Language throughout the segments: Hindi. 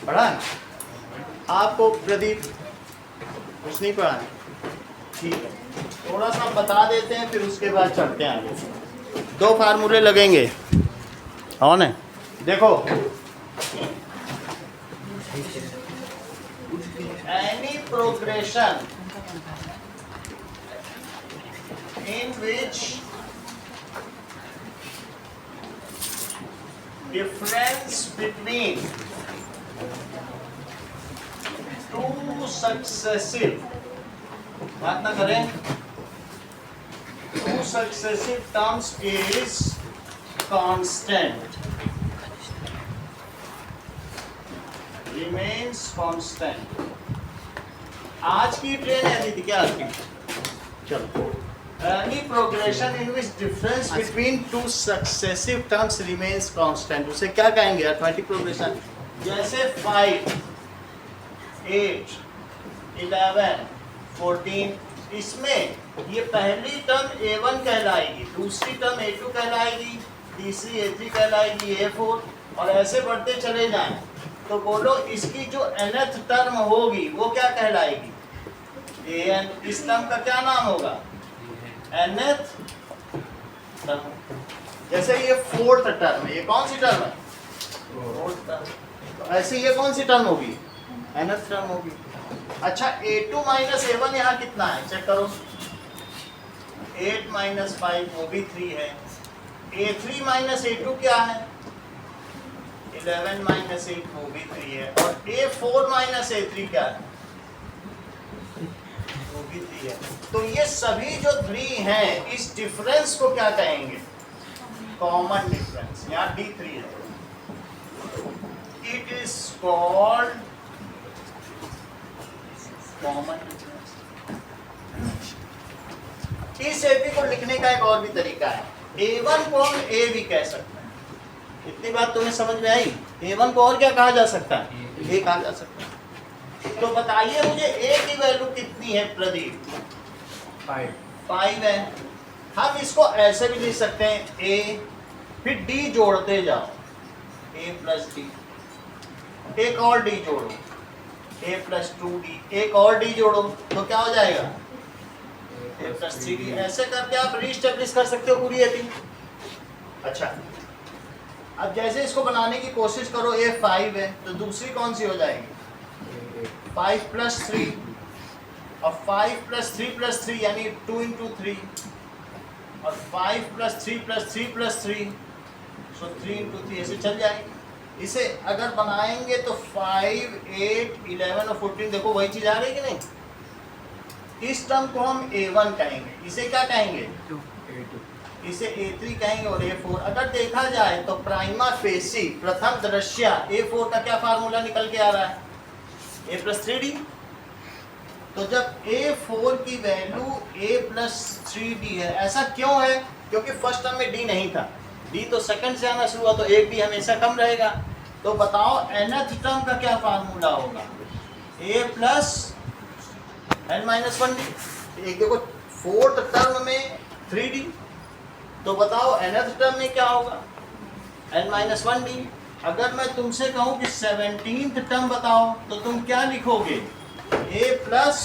पढ़ा है आपको प्रदीप? कुछ नहीं पढ़ा है? ठीक है, थोड़ा सा बता देते हैं फिर उसके बाद चढ़ते हैं आगे। 2 फार्मूले लगेंगे, ऑन है? देखो, any progression in which difference between two successive, बात ना करें, two successive terms is constant, remains constant। आज की ट्रेन ऐसी थी क्या आपकी? चलो, any progression in which difference between two successive terms remains constant, उसे क्या कहेंगे? Arithmetic progression. जैसे 5, 8, 11, 14, इसमें ये पहली टर्म A1 कहलाएगी, दूसरी टर्म A2 कहलाएगी, तीसरी A3 कहलाएगी, A4, और ऐसे बढ़ते चले जाएं। तो बोलो इसकी जो nth टर्म होगी वो क्या कहलाएगी? AN। इस टर्म का क्या नाम होगा? nth term. जैसे ये 4th टर्म है, ये कौन सी टर्म है? 4th term. तो ऐसे ये कौन सी टर्म होगी? nth टर्म होगी। अच्छा, A2 माइनस A1 यहाँ कितना है? चेक करो, 8 माइनस 5 वो भी 3 है। A3 माइनस A2 क्या है? 11 माइनस 8 वो भी 3 है। और A4 माइनस A3 क्या है? वो भी 3 है। तो ये सभी जो 3 हैं, इस डिफरेंस को क्या कहेंगे? Common difference. यहाँ D3 है, it is called common difference. इस AP को लिखने का एक और भी तरीका है, A1 को हम A भी कह सकते हैं। इतनी बात तुम्हें समझ में आई? A1 को और क्या कहा जा सकता है? A कहा जा सकता है। तो बताइए मुझे A की वैल्यू कितनी है प्रदीप? 5 है। हम इसको ऐसे भी लिख सकते हैं, A फिर D जोड़ते जाओ, A प्लस D, एक और D जोड़ो, A प्लस 2D, एक और D जोड़ो, तो क्या हो जाएगा? A plus 3D। ऐसे करके आप रीस्टेब्लिश कर सकते हो पूरी AP। अच्छा, अब जैसे इसको बनाने की कोशिश करो, A 5 है तो दूसरी कौन सी हो जाएगी? 5 प्लस 3, और 5 प्लस 3 प्लस 3 यानी 2 इंटू 3, और 5 प्लस 3 प्लस 3 प्लस 3, सो 3 इंटू 3, ऐसे चल जाएगी। इसे अगर बनाएंगे तो 5, 8, 11 और 14, देखो वही चीज आ रही है कि नहीं? इस टर्म को हम A1 कहेंगे, इसे क्या कहेंगे? इसे A3 कहेंगे, और A4। अगर देखा जाए तो प्राइमा फेसी, प्रथम दृश्या, A4 का क्या फार्मूला निकल के आ रहा है? A plus 3D। तो जब A4 की वैल्यू A प्लस 3D है, ऐसा क्यों है? क्योंकि फर्स्ट टर्म में D नहीं था, D तो सेकंड से आना शुरू हुआ, तो एक भी हमेशा कम रहेगा। तो बताओ nth टर्म का क्या फार्मूला होगा? A plus n minus 1D। एक देखो, 4th टर्म में 3D, तो बताओ nth टर्म में क्या होगा? n minus 1D। अगर मैं तुमसे कहूं कि 17th टर्म बताओ, तो तुम क्या लिखोगे? A plus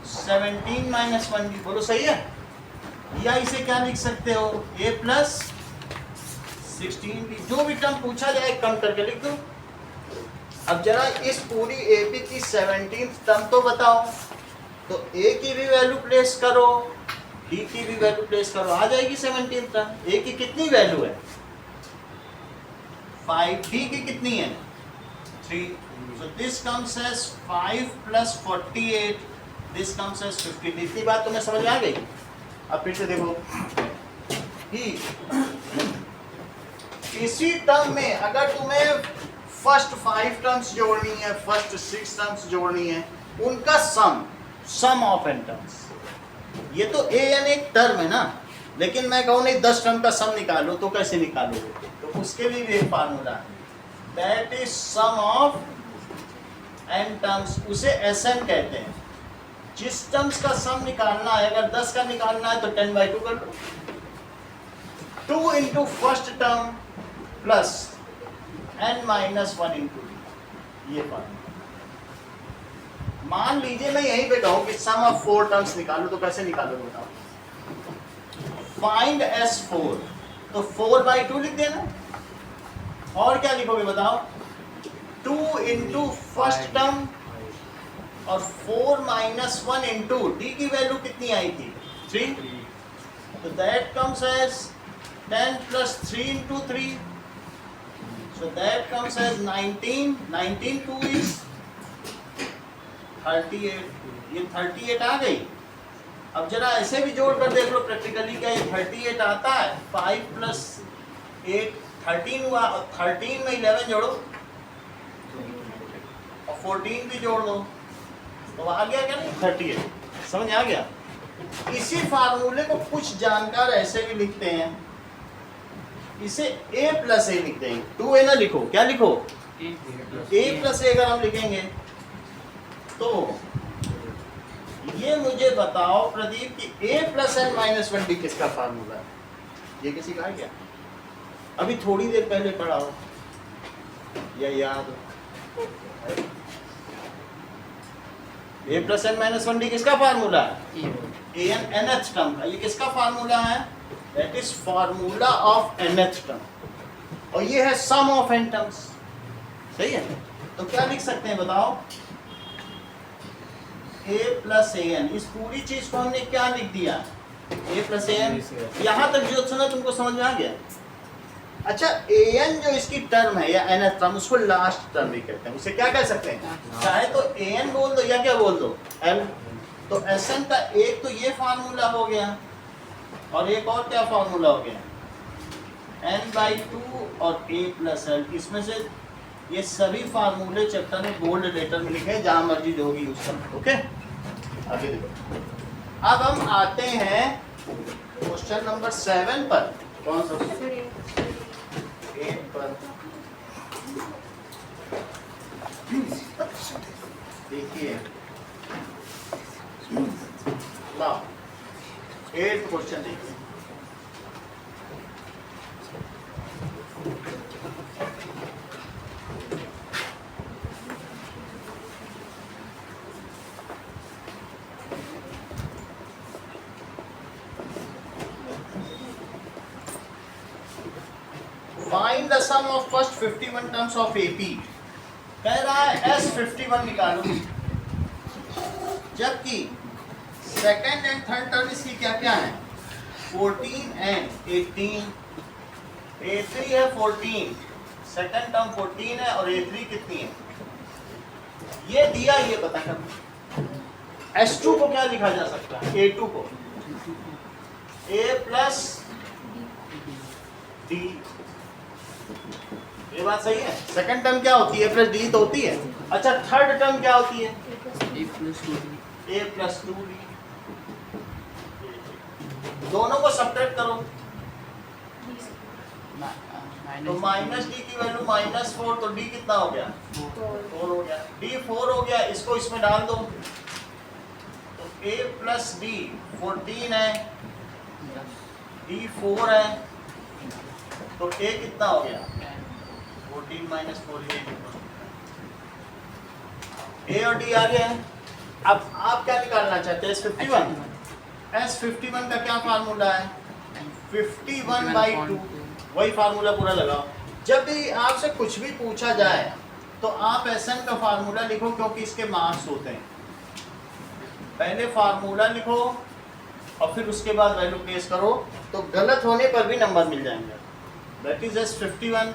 17 minus 1D। बोलो सही है? या इसे क्या लिख सकते हो? A plus 16D। जो भी टर्म पूछा जाए कम करके लिख दो। अब जरा इस पूरी AP की 17th टर्म तो बताओ। तो A की भी वैल्यू प्लेस करो, D की भी वैल्यू प्लेस करो, आ जाएगी 17th टर्म। A की कितनी वैल्यू है? 5। D की कितनी है? 3। So this comes as 5 plus 48. This comes as 50. इतनी बात तुम्हें समझ में आ गई? अब फिर से देखो, इसी टर्म में अगर तुम्हें फर्स्ट 5 टर्म्स जोड़नी है, फर्स्ट 6 टर्म्स जोड़नी है, उनका सम ऑफ एन टर्म्स। ये तो AN एक टर्म है ना, लेकिन मैं कहूँ नहीं 10 टर्म का सम निकालो, तो कैसे निकालोगे? तो उसके लिए भी एक फार्मूला है, that is sum of n terms, उसे SN कहते हैं। जिस टर्म्स का सम निकालना है, अगर 10 का निकालना है तो 10/2 कर लो। 2 into first term plus n minus 1 into, ये फार्मूला। मान लीजिए मैं यहीं पे कहूँ कि सम ऑफ 4 टर्म्स निकालो, तो कैसे निकालोगे बताओ? फाइंड S4, तो 4/2 लिख देना। और क्या लिखोगे बताओ? 2 इंटू फर्स्ट टर्म और 4 माइनस 1 इंटू डी की वैल्यू कितनी आई थी? 3। तो that comes as 10 plus 3 into 3, so that comes as 19. 19 2 is 38. ये 38 आ गई। अब जरा ऐसे भी जोड़ कर देख लो प्रैक्टिकली, क्या ये 38 आता है? 5 प्लस 8 13 हुआ, और 13 में 11 जोड़ो और 14 भी जोड़ दो, तो आ गया क्या? नहीं 38। समझ आ गया? इसी फार्मूले को कुछ जानकार ऐसे भी लिखते हैं, इसे a प्लस ए लिख देंगे। 2a ना लिखो, क्या लिखो? a प्लस ए अगर हम लिखेंगे तो ये मुझे बताओ प्रदीप कि a plus N minus 1d किसका फार्मूला है? ये किसी का है क्या? अभी थोड़ी देर पहले पढ़ा हो या याद हो? a plus N minus 1d किसका फार्मूला है? an nth टर्म का। ये किसका फार्मूला है? That is formula of nth term, और ये है sum of n terms। सही है? तो क्या लिख सकते हैं बताओ? a प्लस ए एन, इस पूरी चीज को हमने क्या लिख दिया? a plus a n. यहाँ तक जो सुना तुमको समझ में आ गया? अच्छा, ए एन जो इसकी टर्म है या nth टर्म, उसको लास्ट टर्म भी कहते हैं। उसे क्या कह सकते हैं? चाहे तो ए एन बोल दो या क्या बोल दो? l। तो एस एन का एक तो ये फार्मूला हो गया, और एक और क्या फार्मूला हो गया? n/2 और a प्लस एल। इसमें से ये सभी फार्मूले चैप्टर में बोल्ड लेटर में लिखे, जहां मर्जी जो होगी यूज कर। ओके, आगे देखो। अब हम आते हैं क्वेश्चन नंबर 7 पर। कौन सा? 8 पर। देखिए, लाओ 8 क्वेश्चन देखिए। Find the sum of first 51 terms of AP। कह रहा है S51 निकालो, जबकि सेकेंड एंड थर्ड टर्म इसकी क्या क्या है? 14 एंड 18। A3 है 14, सेकेंड टर्म 14 है, और A3 कितनी है? ये दिया, ये पता कर। S2 को क्या लिखा जा सकता है? A2 को A प्लस D। ये बात सही है? सेकेंड टर्म क्या होती है? A प्लस D तो होती है। अच्छा, थर्ड टर्म क्या होती है? A plus 2D। दोनों को सब्ट्रैक्ट करो, तो माइनस डी की वैल्यू -4, तो डी कितना हो गया? 4 हो गया। डी 4 हो गया, इसको इसमें डाल दो, तो a प्लस डी 14 है, डी 4 है, तो a कितना हो गया? 14 माइनस 4, a और डी आ गया है। अब आप क्या निकालना चाहते हैं? S51। S51 का क्या फार्मूला है? 51/2। वही फार्मूला पूरा लगाओ। जब भी आपसे कुछ भी पूछा जाए तो आप SN का फार्मूला लिखो, क्योंकि इसके मार्क्स होते हैं। पहले फार्मूला लिखो और फिर उसके बाद वैल्यू प्लेस करो, तो गलत होने पर भी नंबर मिल जाएंगे। That is S51।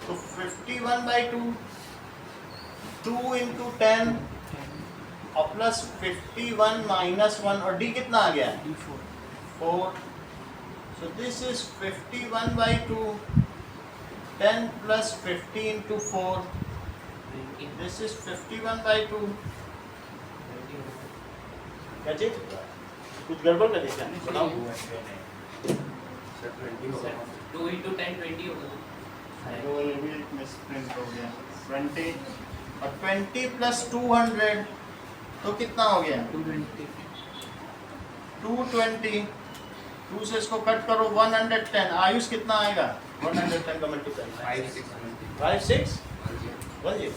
तो 51/2, 2 इंटू 10 और प्लस 51 माइनस 1, और डी कितना आ गया? 4। So this is 51/2, 10 plus 50 into 4. This is 51/2. क्या चीज? कुछ गड़बड़ कर दिया? बताओ। 2 into 10 20 होगा। तो ये भी मिसप्रिंट हो गया। 20 और 20 plus 200 तो कितना हो गया? 220। 2 से इसको कट करो, 110। आयुष कितना आएगा? 110 का मल्टीप्लाई 5 6। समझिए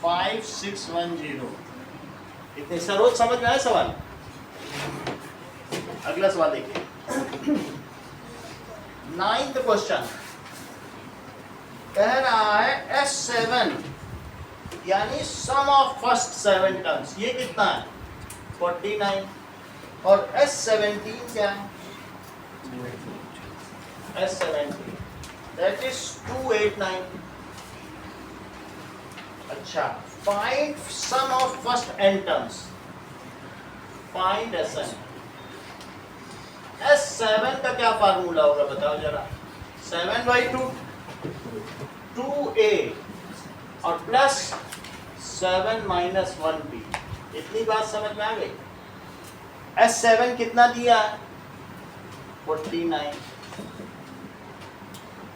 5610 इतने सरोज समझ में आया सवाल। अगला सवाल देखिए 9th क्वेश्चन कह रहा है S7 यानी सम ऑफ फर्स्ट 7 टर्म्स ये कितना है 49 और S17 क्या है S17 दैट इज 289। अच्छा find sum of first n terms find Sn S7 का क्या फार्मूला होगा बताओ जरा 7/2 2a और प्लस 7 माइनस 1b इतनी बात समझ में आ गई। S7 कितना दिया 49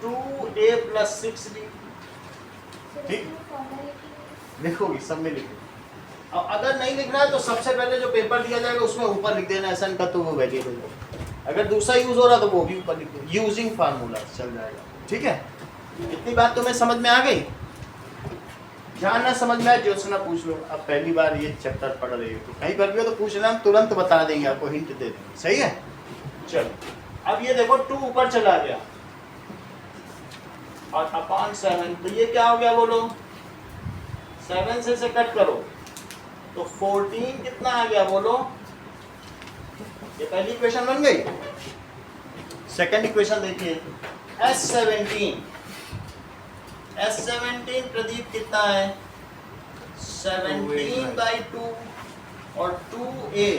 2a प्लस 6b ठीक लिखोगी सब में लिखो। अब अगर नहीं लिखना है तो सबसे पहले जो पेपर दिया जाएगा उसमें ऊपर लिख देना SN का तो वो वेरिएबल है। अगर दूसरा यूज हो रहा तो वो भी ऊपर लिख दो यूजिंग फार्मूला चल जाएगा। ठीक है इतनी बात तुम्हें समझ में आ गई। जहाँ ना समझ में आए ज्योत्सना पूछ लो। अब पहली बार ये चैप्टर पढ़ रही हो तो कहीं पर भी हो तो पूछ लेना हम तुरंत बता देंगे आपको हिंट दे देंगे। सही है चलो अब ये देखो 2 ऊपर चला गया और अपॉन 7 तो ये क्या हो गया बोलो 7 से कट करो तो 14 कितना आ गया बोलो। ये पहली इक्वेशन बन गई। सेकंड इक्वेशन देखिए S17 प्रदीप कितना है 17/2 और 2a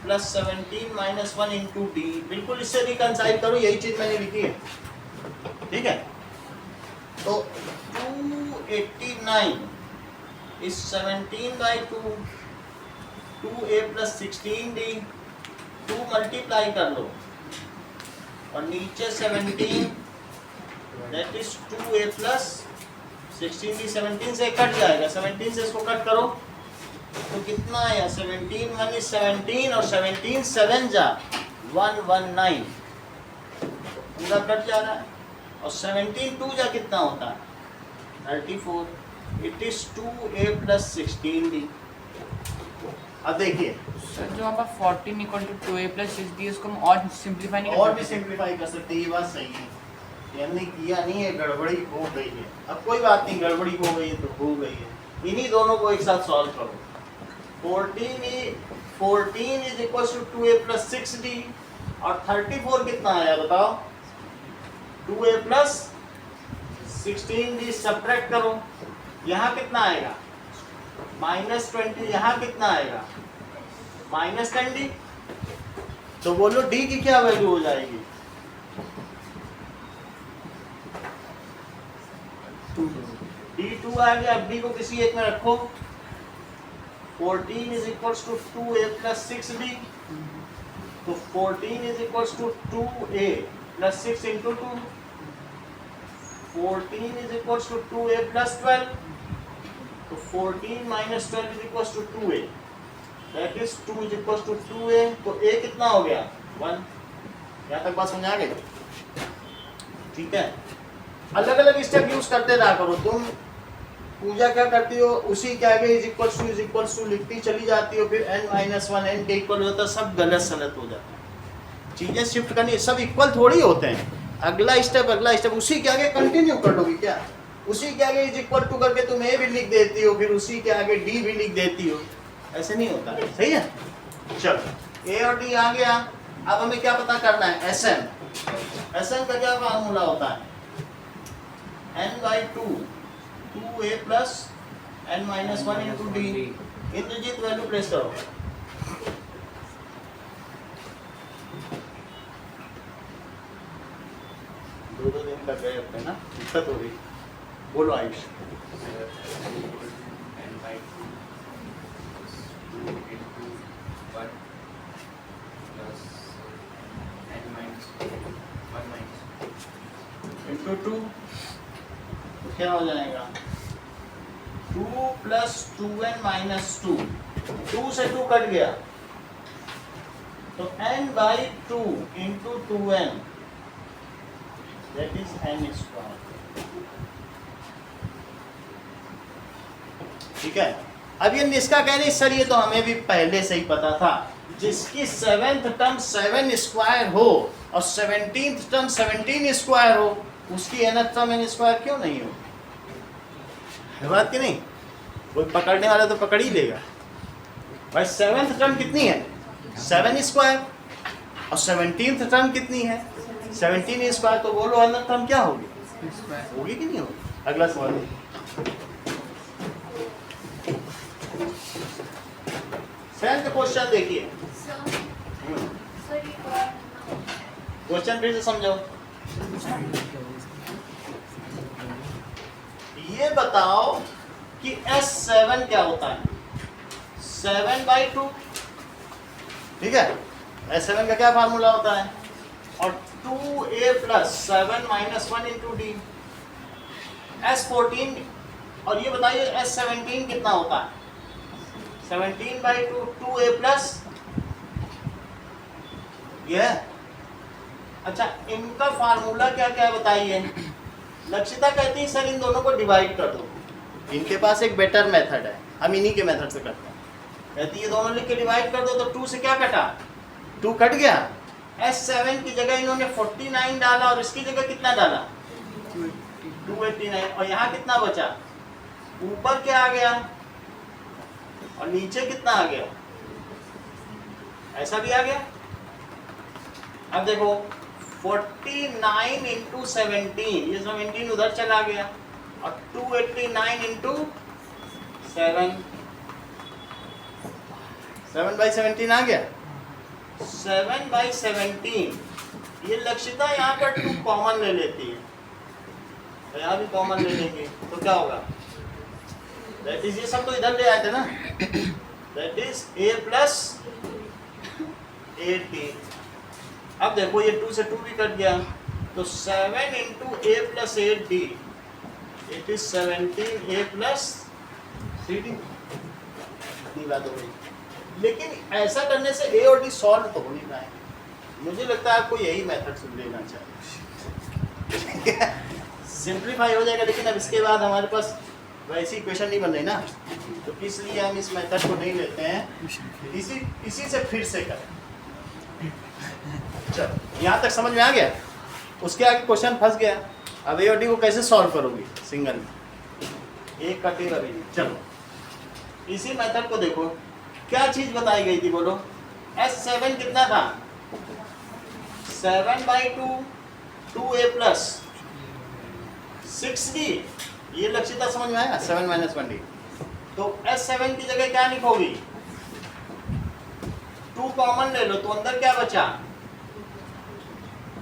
plus 17 minus 1 into D बिल्कुल इससे रिकंसाइल करो यही चीज मैंने लिखी है। ठीक है तो 289 is 17/2 2a plus 16d 2 multiply कर लो और नीचे 17 that is 2a plus 16d 17 से कट जाएगा 17 से इसको कट करो तो कितना आया 17 1 is 17 और 17 7 जा 119 पूरा कट जा रहा है और 17 2 जा कितना होता है 34 it is 2a plus 16d। अब देखिए सर जो आप 14 equal to 2a plus 6b इसको हम और सिंपलीफाई नहीं और भी सिंपलीफाई कर सकते हैं। ये बात सही है हमने किया नहीं है गड़बड़ी हो गई है। अब कोई बात नहीं गड़बड़ी हो गई है तो हो गई है। इन्हीं दोनों को एक साथ सॉल्व करो 14 is equal to 2a plus 6d और 34 कितना आया बताओ 2a प्लस 16d सब्ट्रैक्ट करो यहाँ कितना आएगा -20 यहाँ कितना आएगा -10d तो बोलो d की क्या वैल्यू हो जाएगी D2 आ गया। अब D को किसी एक में रखो 14 is equals to 2a plus 6d तो 14 is equals to 2a plus 6 into 2 14 is equals to 2a plus 12 तो 14 minus 12 is equals to 2a that is 2 is equals to 2a तो a कितना हो गया 1। यहाँ तक बात समझ आ गई। ठीक है अलग अलग स्टेप यूज करते रहा करो। तुम पूजा क्या करती हो उसी के आगे इज इक्वल्स टू लिखती चली जाती हो फिर n-1 n के इक्वल होता है सब गलत सलत हो जाता है। चीजें शिफ्ट करनी सब इक्वल थोड़ी होते हैं। अगला स्टेप उसी के आगे कंटिन्यू कर लोगी क्या उसी के आगे इज इक्वल टू करके तुम a भी लिख देती हो फिर उसी के आगे d भी लिख देती हो। ऐसे नहीं होता है। सही है चलो a और d आ गया। अब हमें क्या पता करना है Sn का क्या फार्मूला होता है n/2 2a plus n-1 into d। इंद्रजीत वैल्यू प्लेस करो दो दिन लग गए अपने ना दिक्कत हो रही। बोलो आयुष इंटू 2 तो क्या हो जाएगा 2 प्लस 2n माइनस 2 2 से 2 कट गया तो n/2 into 2n that is n square ठीक है। अब ये निष्का कह रही सर ये तो हमें भी पहले से ही पता था, जिसकी 7th टर्म 7 स्क्वायर हो और 17th टर्म 17 स्क्वायर हो, उसकी nth टर्म n स्क्वायर क्यों नहीं हो? है बात कि नहीं? कोई पकड़ने वाला तो पकड़ ही लेगा भाई। 7th टर्म कितनी है? 7 स्क्वायर। और 17th टर्म कितनी है? 17 स्क्वायर। तो बोलो nth टर्म क्या होगी? होगी कि नहीं होगी? अगला सवाल। सेवेंथ क्वेश्चन देखिए, क्वेश्चन फिर से समझो। ये बताओ कि S7 क्या होता है? 7/2, ठीक है। S7 का क्या फार्मूला होता है? और 2a + 7 - 1 × d। S14 और ये बताइए S17 कितना होता है? 17/2, 2a + ये। अच्छा, इनका फार्मूला क्या क्या बताइए? लक्षिता कहती है सर इन दोनों को डिवाइड कर दो। इनके पास एक बेटर मेथड है, हम इन्हीं के मेथड से करते हैं। कहती है दोनों लिख के डिवाइड कर दो, तो 2 से क्या कटा? 2 कट गया। S7 की जगह इन्होंने 49 डाला और इसकी जगह कितना डाला? 289। और यहाँ कितना बचा? ऊपर क्या आ गया और नीचे कितना आ गया? ऐसा भी आ गया। अब देखो 49 × 17, ये 17 उधर चला गया, और 289 × 7, 7/17 आ गया। 7/17। ये लक्षिता यहाँ पर 2 कॉमन ले लेती है, तो यहाँ भी कॉमन ले लेंगे, तो क्या होगा? दैट इज, ये सब तो इधर ले आए थे ना, दैट इज a + 8d। अब देखो ये 2 से 2 भी कट गया, तो 7 × a + 8d, it is 17a + 3d। इतनी बात हो गई। लेकिन ऐसा करने से a और d सॉल्व तो हो नहीं पाएंगे। मुझे लगता है आपको यही मेथड सुन लेना चाहिए। सिंप्लीफाई हो जाएगा, लेकिन अब इसके बाद हमारे पास वैसी इक्वेशन नहीं बन रही ना, तो इसलिए हम इस मेथड को नहीं लेते हैं, इसी से फिर से करें। चलो यहाँ तक समझ में आ गया। उसके आगे क्वेश्चन फंस गया। अब ए और डी को कैसे सॉल्व करोगे सिंगल में? एक कटेगा भी नहीं। चलो इसी मेथड को देखो, क्या चीज बताई गई थी बोलो? S7 कितना था? 7/2, 2a + 6d। ये लक्षिता समझ में आया? 7 - 1d। तो S7 की जगह क्या लिखोगी? 2 कॉमन ले लो, तो अंदर क्या बचा?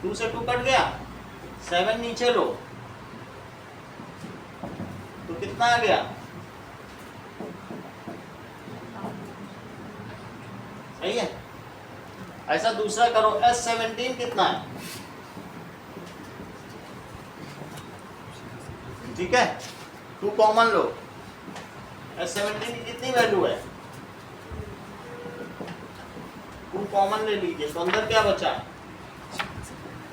2 से 2 कट गया, 7 नीचे लो, तो कितना आ गया? सही है। ऐसा दूसरा करो, S17 कितना है? ठीक है, 2 कॉमन लो। S17 की कितनी वैल्यू है? 2 कॉमन ले लीजिए, तो अंदर क्या बचा?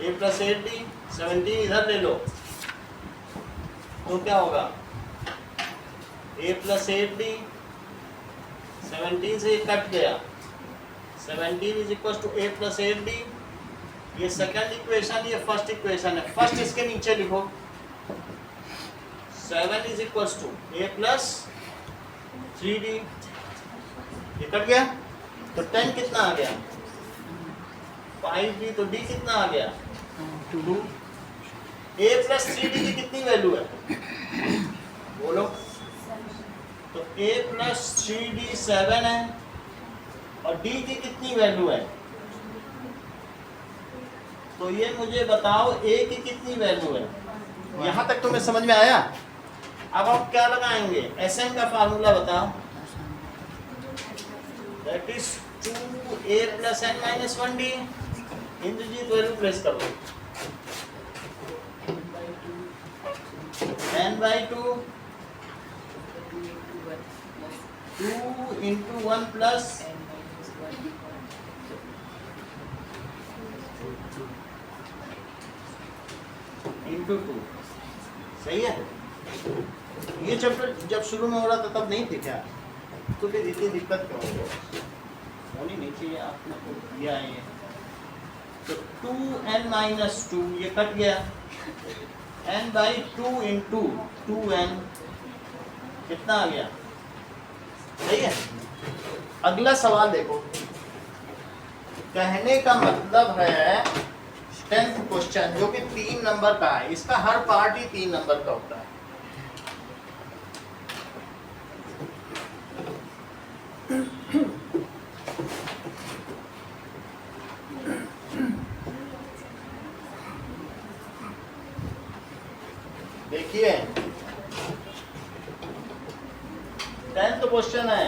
a + 8d। 17 इधर ले लो, तो क्या होगा? a + 8d। 17 से ये कट गया, 17 = a + 8d। ये सेकंड इक्वेशन, ये फर्स्ट इक्वेशन है। फर्स्ट इसके नीचे लिखो, 7 = a + 3d। ये कट गया, तो 10 कितना आ गया? 5d। तो d कितना आ गया? 2। a + 3d की कितनी वैल्यू है बोलो? तो a + 3d 7 है, और d की कितनी वैल्यू है? तो ये मुझे बताओ a की कितनी वैल्यू है? यहाँ तक तुम्हें समझ में आया? अब आप क्या लगाएंगे? Sn का फार्मूला बताओ। That is 2a + n - 1d। इंद्रजीत वैल्यू प्लेस कर दो। n/2, 2 × 1 + × 2। सही है। ये चैप्टर जब शुरू में हो रहा था तब नहीं थे क्या? तो फिर इतनी दिक्कत क्यों होनी नहीं चाहिए, आपने को दिया है ये। तो 2n-2 ये कट गया, n/2 इंटू 2n कितना आ गया? सही है। अगला सवाल देखो, कहने का मतलब है 10th क्वेश्चन जो कि 3 नंबर का है, इसका हर पार्ट ही 3 नंबर का होता है। देखिए 10th क्वेश्चन है,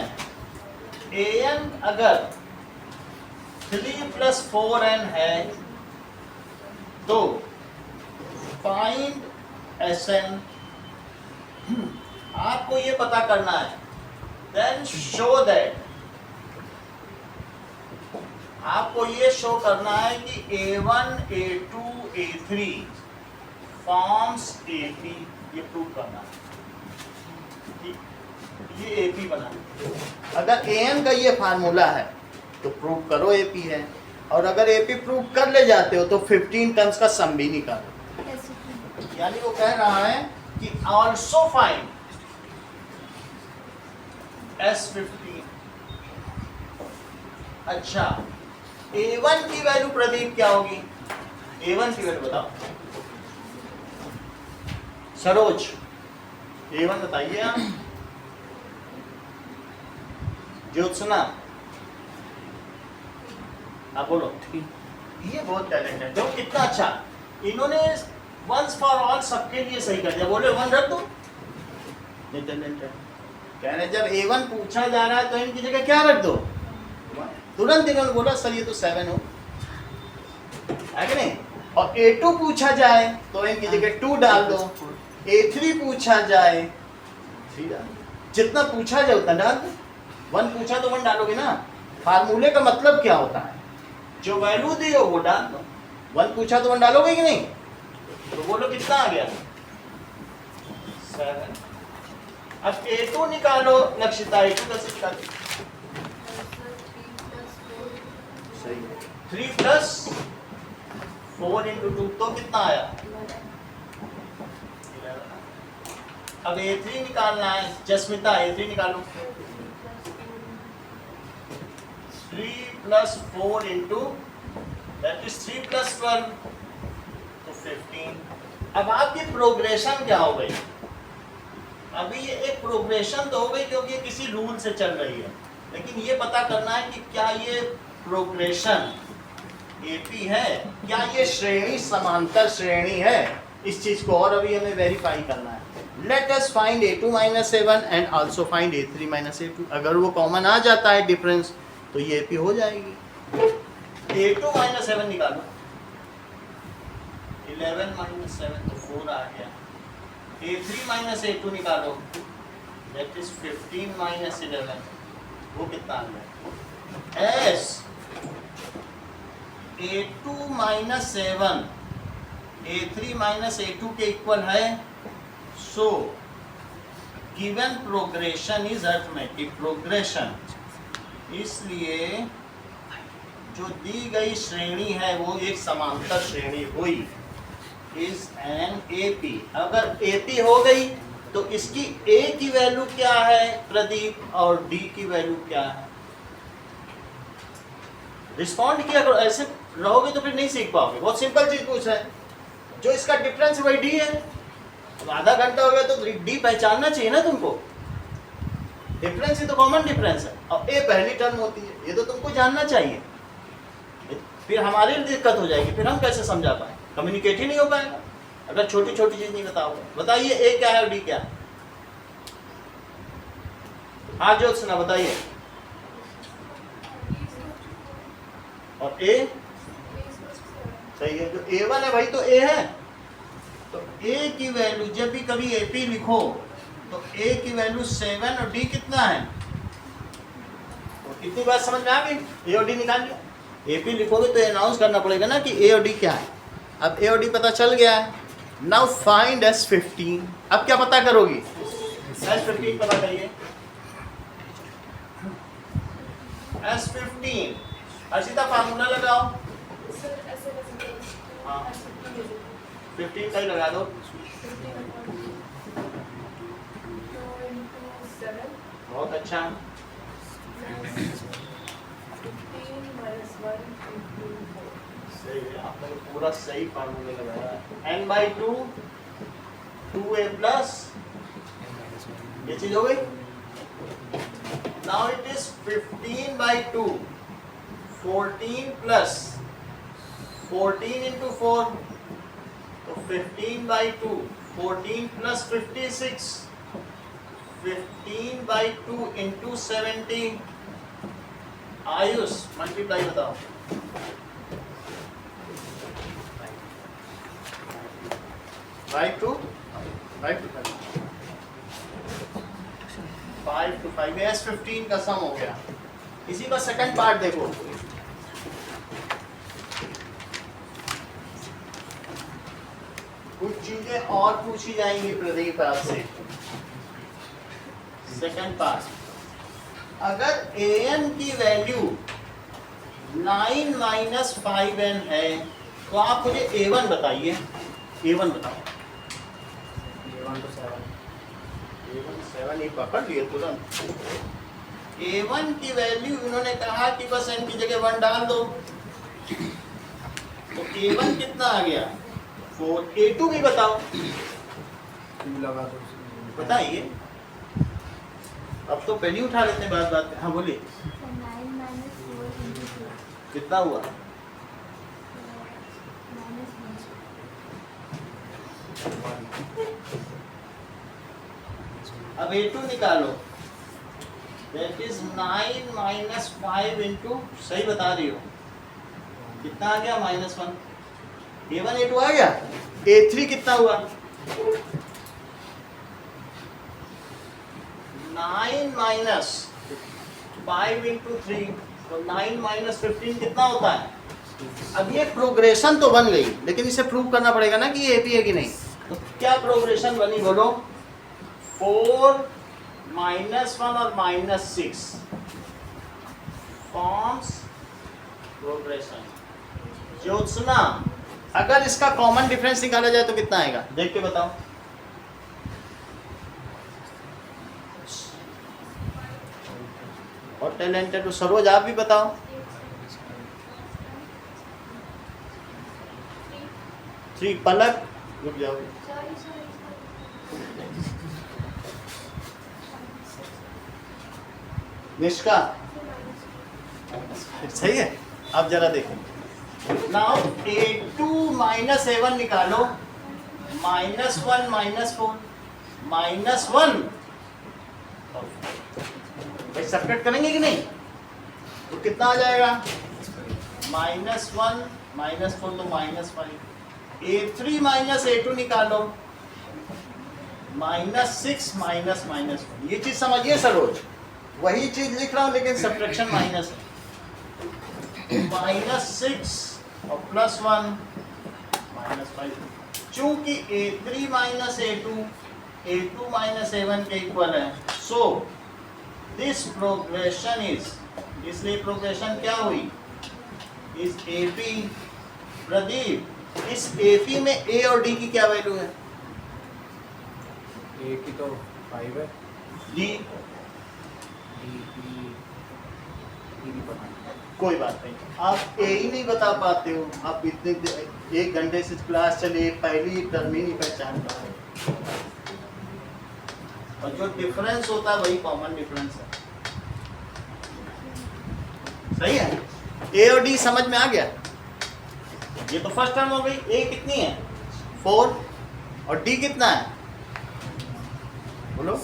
an अगर 3 + 4n है तो फाइंड Sn। आपको ये पता करना है, देन शो दैट, आपको ये शो करना है कि a1 a2 a3 forms AP, ये प्रूव करना है ये AP बना। अगर an का ये फार्मूला है तो प्रूव करो AP है, और अगर AP प्रूव कर ले जाते हो तो 15 टर्म्स का सम भी निकालो। यानी वो कह रहा है कि ऑल्सो फाइंड S15। अच्छा, A1 की वैल्यू प्रदीप क्या होगी? A1 की वैल्यू बताओ सरोज, A1 बताइए आप। ज्योत्सना आप बोलो। ये बहुत टैलेंट है, देखो कितना अच्छा, इन्होंने वंस फॉर ऑल सबके लिए सही कर दिया। बोले 1 रख दो, ये टैलेंट है। कह रहे जब A1 पूछा जा रहा है तो इनकी जगह क्या रख दो, तुरंत इन्होंने बोला सर ये तो 7 हो, है कि नहीं? और A2 पूछा जाए तो इनकी जगह 2 डाल दो, A3 पूछा जाए 3 डाल, जितना पूछा जाए उतना डाल दो। 1 पूछा तो 1 डालोगे ना। फार्मूले का मतलब क्या होता है, जो वैल्यू दी हो वो डाल दो। 1 पूछा तो 1 डालोगे कि नहीं? तो बोलो कितना आ गया? 7। अब A2 निकालो लक्षिता, A2 कैसे निकालो? सही है, 3 + 4 × 2 तो कितना आया? 11। अब A3 निकालना है, जस्मिता A3 निकालो। 3 + 4 × that is 3 + 12 तो 15। अब आपकी प्रोग्रेशन क्या हो गई? अभी ये एक प्रोग्रेशन तो हो गई क्योंकि ये किसी रूल से चल रही है, लेकिन ये पता करना है कि क्या ये प्रोग्रेशन AP है, क्या ये श्रेणी समांतर श्रेणी है, इस चीज को और अभी हमें वेरीफाई करना है। Let us find A2 - A1 and also find A3 - A2। अगर वो कॉमन आ जाता है डिफरेंस तो ये AP हो जाएगी। A2 - A1 निकालो, 11 - 7 तो 4 आ गया। A3 - A2 निकालो, दैट इज 15 - 11, वो कितना आ गया? S A2 - A1 A3 - A2 के इक्वल है। So given progression is arithmetic progression, इसलिए जो दी गई श्रेणी है वो एक समांतर श्रेणी हुई, इज एन AP। अगर AP हो गई तो इसकी A की वैल्यू क्या है प्रदीप, और D की वैल्यू क्या है? रिस्पॉन्ड किया करो, ऐसे रहोगे तो फिर नहीं सीख पाओगे। बहुत सिंपल चीज पूछ रहे हैं, जो इसका डिफरेंस वही D है। अब आधा घंटा हो गया तो D पहचानना चाहिए ना तुमको, डिफरेंस ही तो कॉमन डिफरेंस है, और A पहली टर्म होती है, ये तो तुमको जानना चाहिए। फिर हमारी दिक्कत हो जाएगी, फिर हम कैसे समझा पाए, कम्युनिकेट ही नहीं हो पाएगा अगर छोटी छोटी चीज नहीं बताओगे। बताइए A क्या है और D क्या है? हाँ ज्योत्सना बताइए। और A सही है, जो A1 है भाई तो A है, तो A की वैल्यू जब भी कभी AP लिखो तो A की वैल्यू 7 और D कितना है? तो कितनी बात समझ में आ गई? A और D निकाल लिया। AP लिखोगे तो अनाउंस करना पड़ेगा ना कि A और D क्या है। अब A और D पता चल गया है, नाउ फाइंड S15। अब क्या पता करोगी? S15 पता करिए। S15 अर्षिता फार्मूला लगाओ। हाँ 15 का ही लगा दो। बहुत अच्छा, सही है, आपने तो पूरा सही फार्मूला लगाया। n/2 2a प्लस ये चीज हो गई। Now it is 15/2 14 plus 14 into 4 तो 15/2 14 plus 56 15/2 into 70 आयुष मल्टीप्लाई बताओ। 5 to 5 to 5 S15 का सम हो गया। इसी का सेकंड पार्ट देखो। कुछ चीजें और पूछी जाएंगी प्रदीप आपसे। सेकंड पार्ट, अगर an की वैल्यू 9 माइनस 5n है तो आप मुझे a1 बताइए। a1 बताओ। a1 तो 7 ही पकड़ लिए तुरंत। a1 की वैल्यू उन्होंने कहा कि बस n की जगह 1 डाल दो, तो a1 कितना आ गया 4। a2 भी बताओ, बताइए। अब तो पहले उठा लेते हैं बात बात। हाँ बोलिए। 9 minus 4 into 2 कितना हुआ? अब a2 निकालो, दैट इज 9 माइनस 5 इंटू, सही बता रही हो, कितना आ गया -1। a1 a2 आ गया। a3 कितना हुआ? 9 माइनस 5 इंटू 3 तो 9 माइनस 15 कितना होता है? अब ये प्रोग्रेशन तो बन गई, लेकिन इसे प्रूव करना पड़ेगा ना कि ये एपी है कि नहीं। तो क्या प्रोग्रेशन बनी बोलो? 4 -1 और -6 फॉर्म्स प्रोग्रेशन। ज्योत्सना, अगर इसका कॉमन डिफरेंस निकाला जाए तो कितना आएगा? देख के बताओ। और टैलेंटेड सरोज आप भी बताओ। 3 पलक, रुक जाओ। निष्का सही है। अब जरा देखो। नाउ a2 माइनस a1 निकालो। -1 -4 -1 भाई सब्ट्रैक्ट करेंगे कि नहीं? तो कितना आ जाएगा? -1 -4 तो -5। a3 माइनस a2 निकालो। -6 -1। ये चीज समझिए सरोज, वही चीज लिख रहा हूं लेकिन सब्ट्रैक्शन माइनस है। -6 और +1 -5। चूंकि a3 minus a2 minus a1 के इक्वल है, सो दिस प्रोग्रेशन इज, इसलिए प्रोग्रेशन क्या हुई? इस AP। प्रदीप, इस AP में A और D की क्या वैल्यू है? A की तो 5 है, D D की पता नहीं। कोई बात नहीं, आप A ही नहीं बता पाते हो। आप इतने 1 घंटे से क्लास चले, पहली टर्म ही नहीं पहचान पाए। और जो डिफरेंस होता है वही कॉमन डिफरेंस है। सही है। A और D समझ में आ गया। ये तो फर्स्ट टर्म हो गई। A कितनी है? 4 और D कितना है बोलो?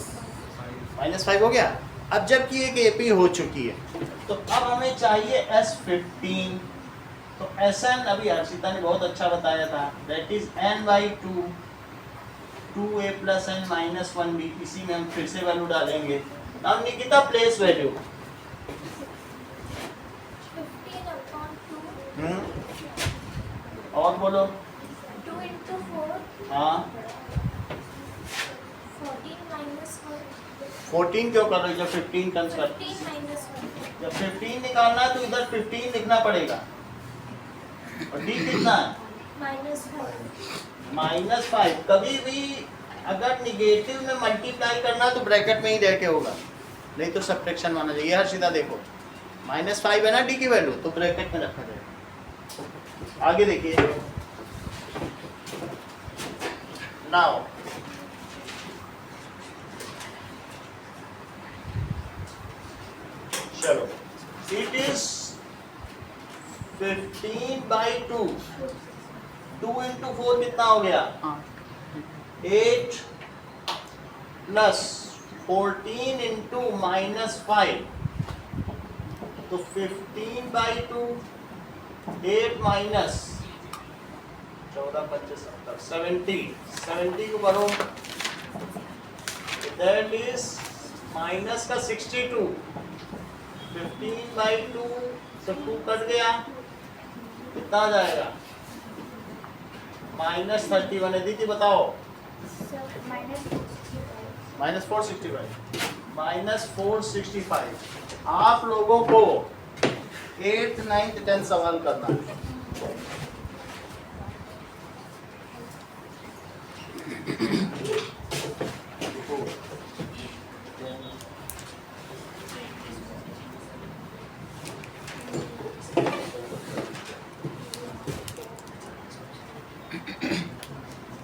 -5 हो गया। अब जबकि एक AP हो चुकी है, तो अब हमें चाहिए S15। तो Sn अभी हर्षिता ने बहुत अच्छा बताया था, that is n/2 2a plus n minus 1b। इसी में हम फिर से वैल्यू डालेंगे। Now Nikita place value. 15/2 और बोलो। 2 into 4 हाँ 14 minus 1. 14 क्यों कर रहे हो जब 15 टर्म्स कर 15 minus 1. जब 15 निकालना है तो इधर 15 लिखना पड़ेगा। और डी कितना है? Minus 5. -5। कभी भी अगर निगेटिव में मल्टीप्लाई करना तो ब्रैकेट में ही रह के होगा, नहीं तो सब्ट्रैक्शन माना जाएगा। हर सीधा देखो -5 है ना डी की वैल्यू, तो ब्रैकेट में रखा जाएगा। आगे देखिए नाउ चलो इट इज 15/2। 2 into 4 कितना हो गया? हाँ 8 प्लस 14 into -5 तो 15/2 8 माइनस 14 25 70 को भरो, दैट इज माइनस का 62। 15/2 से 2 कट गया, कितना आ जाएगा? -31 है। दीदी बताओ। So minus 465. -465। आप लोगों को 8th 9th 10th सवाल करना है।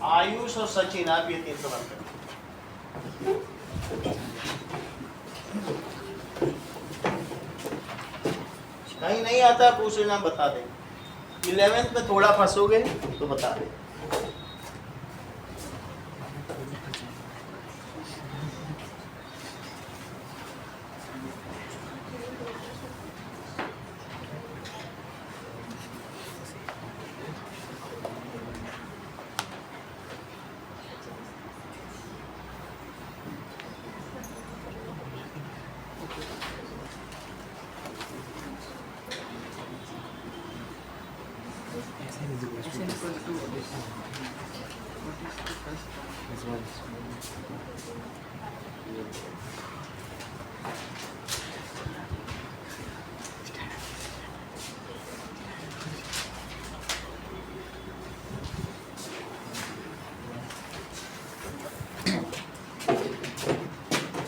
आयुष और सचिन आप ये 3 सवाल करें। कहीं नहीं आता पूछ लेना, बता दे। 11th में थोड़ा फंसोगे तो बता दे। SN equal to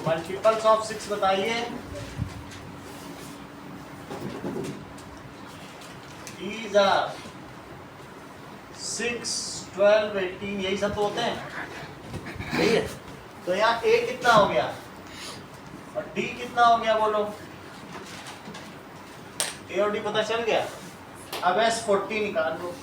multiples of 6 बताइए। These are 6, 12, 18 यही सब तो होते हैं, सही है। तो यहाँ A कितना हो गया और D कितना हो गया बोलो। A और D पता चल गया। अब S40 निकाल लो।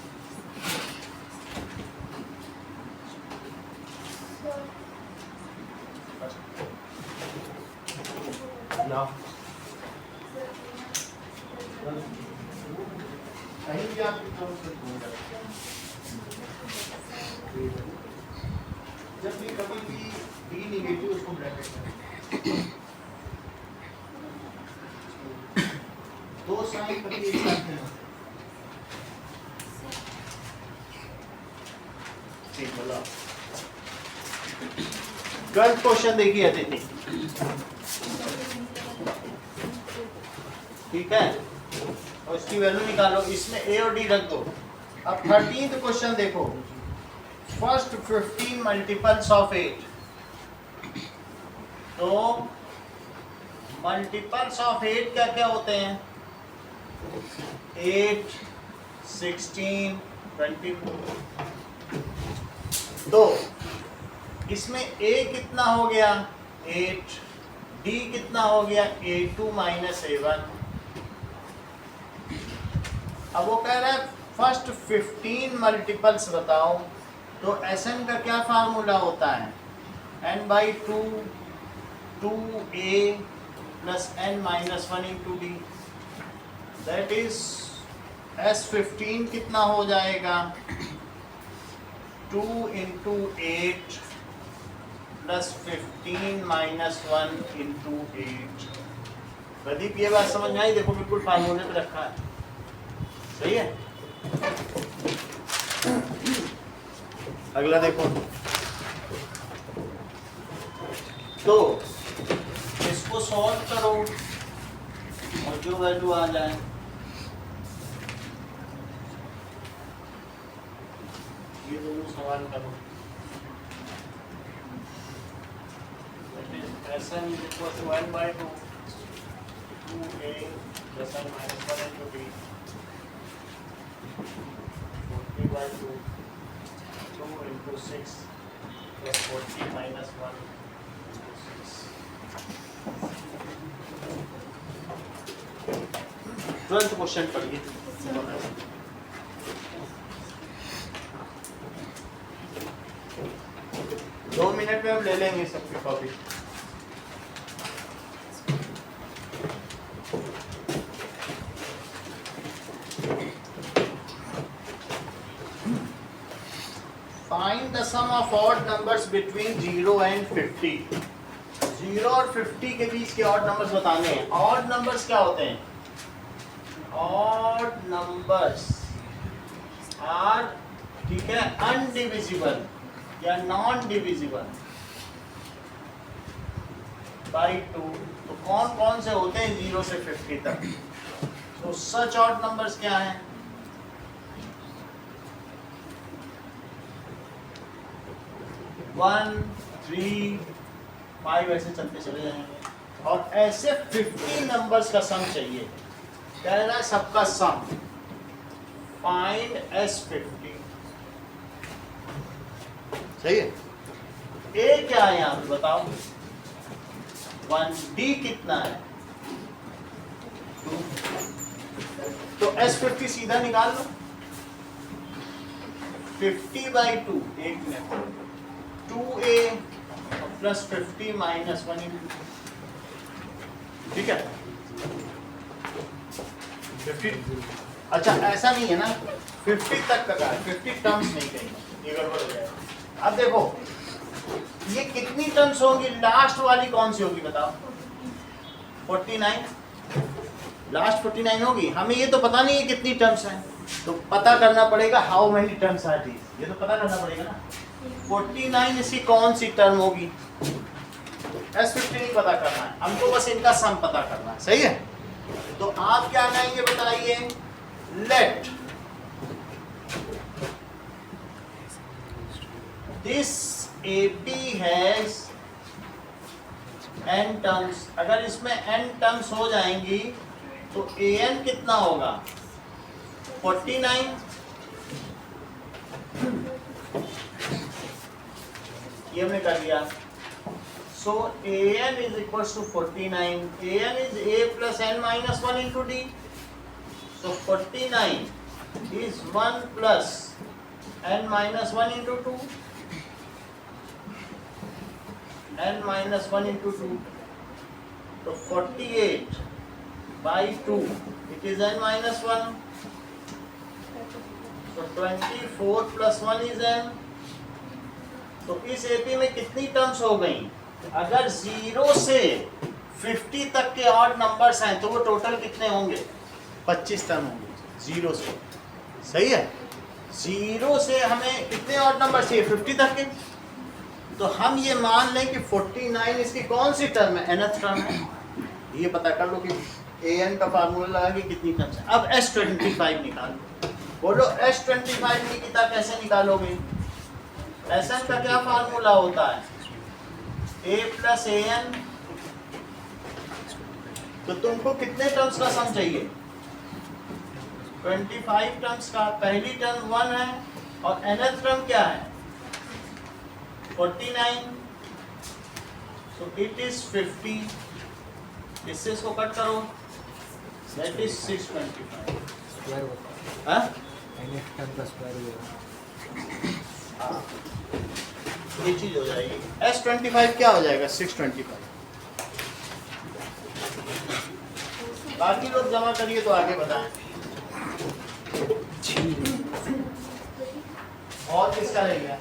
लाओ कहीं भी आप कितना उससे भूल जाते हैं। जब भी कभी भी D नेगेटिव उसको ब्रैकेट में 2 साइन कभी एक साथ नहीं होते। ठीक बोला। 12th क्वेश्चन देखिए अतिथि, ठीक है, और इसकी वैल्यू निकालो। इसमें A और D रख दो। अब 13th क्वेश्चन देखो। First 15 multiples of 8। तो मल्टीपल्स ऑफ 8 क्या क्या होते हैं? 8, 16, 24। तो इसमें A कितना हो गया? 8। D कितना हो गया? A2 minus A1। अब वो कह रहा है फर्स्ट 15 मल्टीपल्स बताओ। तो Sn का क्या फार्मूला होता है? n/2 2a plus n minus 1 into D. That is S15 कितना हो जाएगा? 2 into 8 plus 15 minus 1 into 8। Pradeep ये बात समझ में आई? देखो बिल्कुल फार्मूले पे रखा है, सही है। अगला देखो, तो इसको सॉल्व करो और जो वैल्यू आ जाए ये दोनों सवाल करो। ऐसा नहीं देखो 1/2 2a plus or minus 1 into b 40/2 2 into 6 plus 40 minus 1 into 6 12th question पढ़िए। 2 मिनट में हम ले लेंगे सबकी copy. Find the sum of odd numbers between 0 and 50. 0 और 50 के बीच के odd numbers बताने हैं। odd numbers क्या होते हैं? odd numbers are, ठीक है, undivisible या नॉन डिविजिबल बाई 2। तो कौन कौन से होते हैं 0 से 50 तक? तो सच ऑड नंबर्स क्या हैं? 1 3 5 ऐसे चलते चले जाएंगे। और ऐसे 50 नंबर्स का सम चाहिए। कह रहा है सबका सम, फाइंड S50। सही है। ए क्या है यहाँ पे बताओ? 1, डी कितना है? 2। तो S50 सीधा निकाल लो। 50/2, एक minute, 2a plus 50 minus 1 into 2, ठीक है। 50, अच्छा ऐसा नहीं है ना, 50 तक का 50 टर्म्स नहीं कहेंगे, ये गड़बड़ हो जाएगा। अब देखो ये कितनी टर्म्स होंगी, लास्ट वाली कौन सी होगी बताओ? 49, लास्ट 49 होगी। हमें ये तो पता नहीं है कितनी टर्म्स हैं, तो पता करना पड़ेगा how many terms are these, ये तो पता करना पड़ेगा ना। 49 इसकी कौन सी टर्म होगी? S50 नहीं पता करना है हमको, बस इनका सम पता करना है। सही है। तो आप क्या कहेंगे बताइए? Let this AP has n terms. अगर इसमें n टर्म्स हो जाएंगी तो AN कितना होगा? 49। ये हमने कर लिया। So AN is equals to 49. AN is A plus n minus 1 into D. So 49 is 1 plus n minus 1 into 2. n minus 1 into 2. So 48/2, it is n minus 1. So 24 plus 1 is n. तो इस AP में कितनी टर्म्स हो गई? अगर 0 से 50 तक के ऑड नंबर्स हैं तो वो टोटल कितने होंगे? 25 टर्म होंगे 0 से। सही है। 0 से हमें कितने ऑड नंबर चाहिए? 50 तक के। तो हम ये मान लें कि 49 इसकी कौन सी टर्म है? nth टर्म है। ये पता कर लो कि an का फार्मूला लगा कि कितनी टर्म्स है। अब S25 निकालो। बोलो S25 निकिता कैसे निकालोगे? Sn का क्या फार्मूला होता है? A plus an। तो तुमको कितने टर्म्स का सम चाहिए? 25 टर्म्स का। पहली टर्म 1 है और nth टर्म क्या है? 49। So it is 50। इससे इसको कट करो, that is 625। स्क्वायर होता है। हाँ? nth टर्म का स्क्वायर होगा। हाँ, ये चीज हो जाएगी। S25 क्या हो जाएगा? 625। बाकी लोग जमा करिए तो आगे बताएं। और किसका रह गया?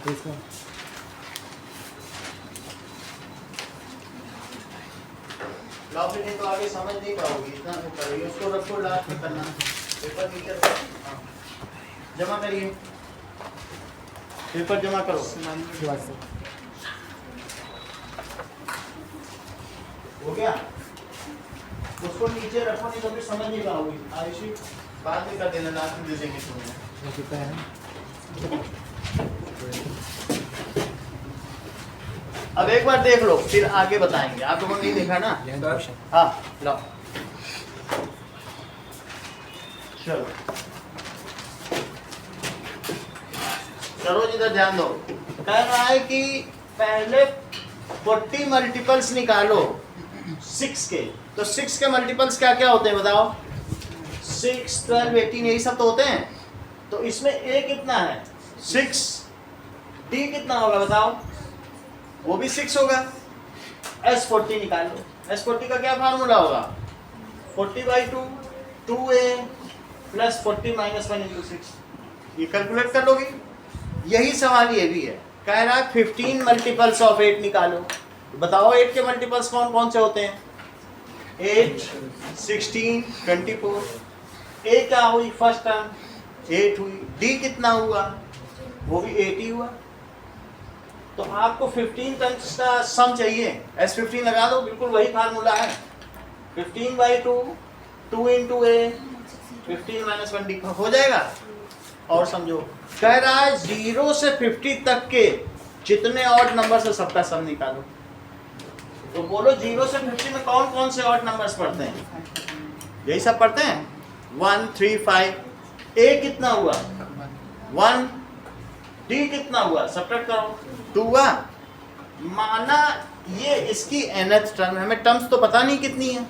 लॉ नहीं तो आगे समझ नहीं पाओगी, इतना तो करिए। उसको रखो, लास्ट में करना पेपर नीचे। हाँ, जमा करिए। पेपर जमा करो। हो गया, उसको नीचे रखो, नहीं तो फिर समझ नहीं पाओगी। आयुषी बाद में कर देना, लास्ट में दे देंगे तुम्हें। कितना है? अब एक बार देख लो, फिर आगे बताएंगे। आप लोगों ने नहीं देखा ना? हाँ लो, चलो सरोज इधर ध्यान दो। कह रहा है कि पहले 40 मल्टीपल्स निकालो 6 के। तो 6 के मल्टीपल्स क्या क्या होते हैं बताओ? 6, 12, 18 यही सब तो होते हैं। तो इसमें a कितना है? 6। d कितना होगा बताओ? वो भी 6 होगा। s40 निकाल लो। s40 का क्या फार्मूला होगा? 40/2 2a प्लस 40 माइनस 1 इंटू 6। ये कैलकुलेट कर लोगी। यही सवाल ये भी है। कह रहा है 15 मल्टीपल्स ऑफ 8 निकालो। बताओ 8 के मल्टीपल्स कौन कौन से होते हैं? 8, 16, 24। a क्या हुई फर्स्ट टर्म? 8 हुई। d कितना हुआ? वो भी 8 ही हुआ। तो आपको 15 टर्म्स का सम चाहिए। s15 लगा दो, बिल्कुल वही फार्मूला है। 15/2 2 इंटू a 15 माइनस 1 d हो जाएगा। और समझो, कह रहा है 0 से 50 तक के जितने ऑड नंबर से सबका सम निकालो। तो बोलो 0 से 50 में कौन कौन से ऑड नंबर्स पढ़ते हैं? यही सब पढ़ते हैं। 1, 3, 5। a कितना हुआ? 1। d कितना हुआ? सब्ट्रैक्ट करो, 2 हुआ। माना ये इसकी nth टर्म है, हमें टर्म्स तो पता नहीं कितनी है।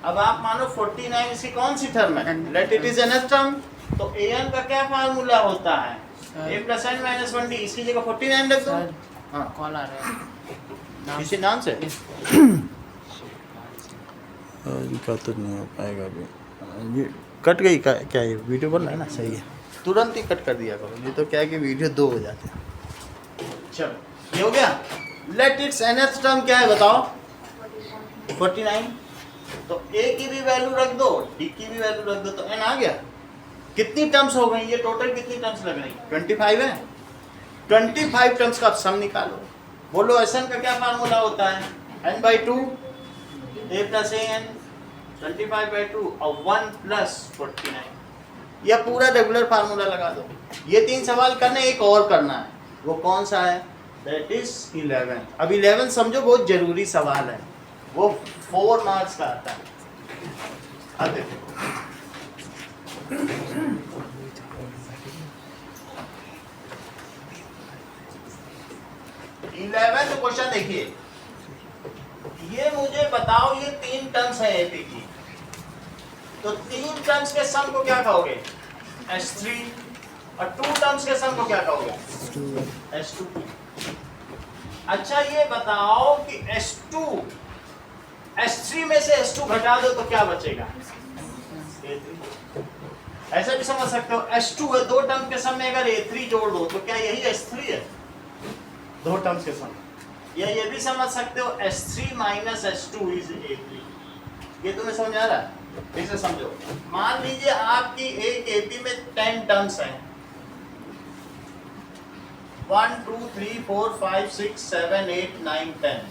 अब आप मानो 49 इसकी कौन सी टर्म है? Let it is nth term. तो an का क्या फार्मूला होता है? a plus n minus 1d। इसकी जगह 49 रख दो। हाँ, कॉल आ रहा है किसी नाम से इनका तो नहीं हो पाएगा अभी। ये कट गई क्या ये वीडियो बन रहा है ना? सही है, तुरंत ही कट कर दिया करो, नहीं तो क्या है कि वीडियो 2 हो जाते हैं। चलो ये हो गया। लेट इट्स nth टर्म क्या है बताओ? 49। तो a की भी वैल्यू रख दो, d की भी वैल्यू रख दो, तो n आ गया। कितनी टर्म्स हो गई? ये टोटल कितनी टर्म्स लग रही? 25 है। 25 टर्म्स का सम निकालो। बोलो Sn का क्या फार्मूला होता है? n/2 a प्लस an 25/2 और 1 प्लस 49। यह पूरा रेगुलर फार्मूला लगा दो। ये 3 सवाल करने, एक और करना है। वो कौन सा है? That is 11। अब 11 समझो बहुत जरूरी सवाल है, वो 4 मार्क्स का आता है। अब देखो 11th क्वेश्चन देखिए। ये मुझे बताओ, ये 3 टर्म्स है एपी की। तो 3 टर्म्स के सम को क्या कहोगे? S3। और 2 टर्म्स के सम को क्या कहोगे? S2। अच्छा ये बताओ कि S2 S3 में से S2 घटा दो तो क्या बचेगा? ऐसा भी समझ सकते हो। S2 है, 2 टर्म के सम में अगर A3 जोड़ दो तो क्या यही S3 है? 2 टर्म्स के सम। या ये भी समझ सकते हो S3 minus S2 is A3। ये तुम्हें समझ आ रहा है? इसे समझो। मान लीजिए आपकी एक एपी में 10 टर्म्स हैं। 1, 2, 3, 4, 5, 6, 7, 8, 9, 10।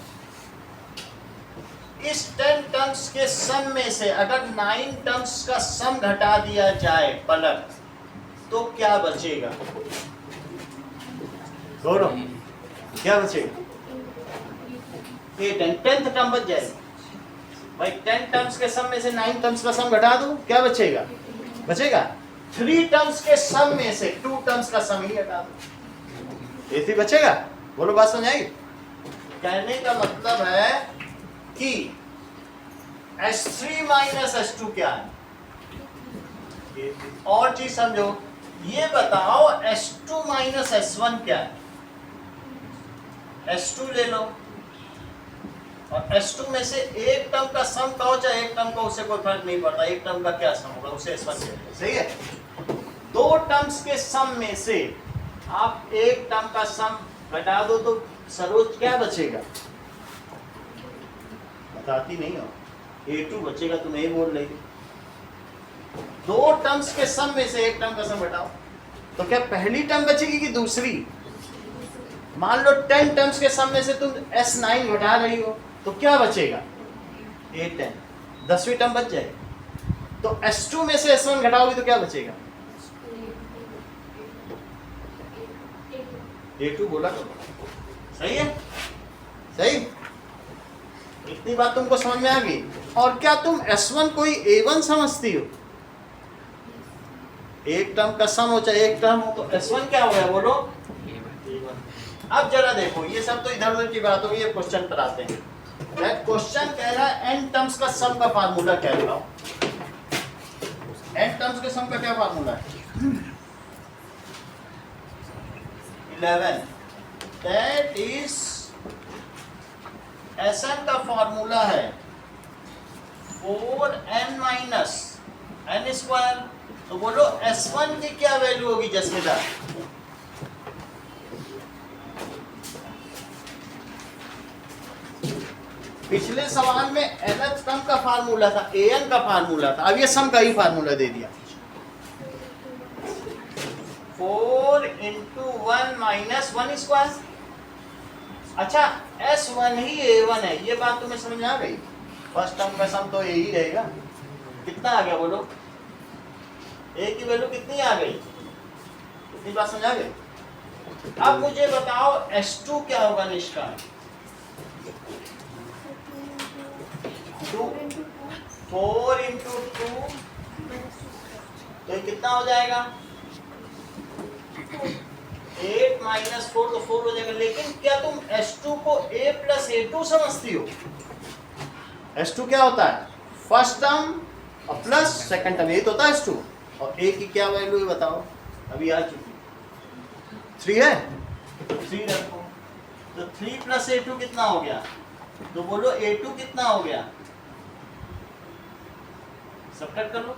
इस 10 टर्म्स के सम में से अगर 9 टर्म्स का सम घटा दिया जाए पलक, तो क्या बचेगा? बोलो क्या बचेगा? ये 10th टर्म बच जाएगी भाई। 10 टर्म्स के सम में से 9 टर्म्स का सम घटा दो, क्या बचेगा? बचेगा 3 टर्म्स के सम में से 2 टर्म्स का सम ही घटा दो, ऐसे बचेगा। बोलो बात समझ आई? कहने का मतलब है कि S3 माइनस S2 क्या है? और चीज समझो, ये बताओ S2 माइनस S1 क्या है? S2 ले लो और S2 में से एक टर्म का सम कहो चाहे एक टर्म का, उससे कोई फर्क नहीं पड़ता। एक टर्म का क्या सम होगा उसे S1 कहते हैं, सही है। 2 टर्म्स के सम में से आप एक टर्म का सम घटा दो तो सरोज क्या बचेगा? बताती नहीं हो। A2 बचेगा, तुम A बोल रही। 2 टर्म्स के सम में से एक टर्म का सम घटाओ तो क्या पहली टर्म बचेगी कि दूसरी? मान लो 10 टर्म्स के सम में से तुम S9 घटा रही हो तो क्या बचेगा? A10, 10वीं टर्म बच जाएगी। तो S2 में से S1 घटाओगे तो क्या बचेगा? A2 बोला तो सही है, सही। इतनी बात तुमको समझ में आ गई। और क्या तुम S1 कोई A1 समझती हो? एक टर्म का सम हो चाहे एक टर्म हो तो S1 क्या हो गया बोलो? A1। अब जरा देखो, ये सब तो इधर उधर की बात होगी, ये क्वेश्चन पर आते हैं। क्वेश्चन कह रहा है n टर्म्स का सम का फार्मूला क्या है? n टर्म्स के सम का क्या फार्मूला है? 11। दैट इज Sn का फार्मूला है 4n माइनस n स्क्वायर। तो बोलो S1 की क्या वैल्यू होगी जसमीदा? पिछले सवाल में nth टर्म का फार्मूला था, an का फार्मूला था, अब ये सम का ही फार्मूला दे दिया। 4 into 1 माइनस 1 स्क्वायर। अच्छा, S1 ही A1 है, ये बात तुम्हें समझ में आ गई? फर्स्ट टर्म का सम तो यही रहेगा। कितना आ गया बोलो? A की वैल्यू कितनी आ गई? इतनी बात समझ आ गई? अब मुझे बताओ S2 क्या होगा निष्काम? 4 into 2, तो ये कितना हो जाएगा? 8 माइनस 4, तो 4 हो जाएगा। लेकिन क्या तुम S2 को A प्लस A2 समझती हो? S2 क्या होता है? फर्स्ट टर्म और प्लस सेकंड टर्म, यही तो होता है S2। और A की क्या वैल्यू है बताओ? अभी आ चुकी 3 है, तो 3 रखो। तो 3 प्लस A2 कितना हो गया? तो बोलो A2 कितना हो गया? सब्ट्रैक्ट कर लो।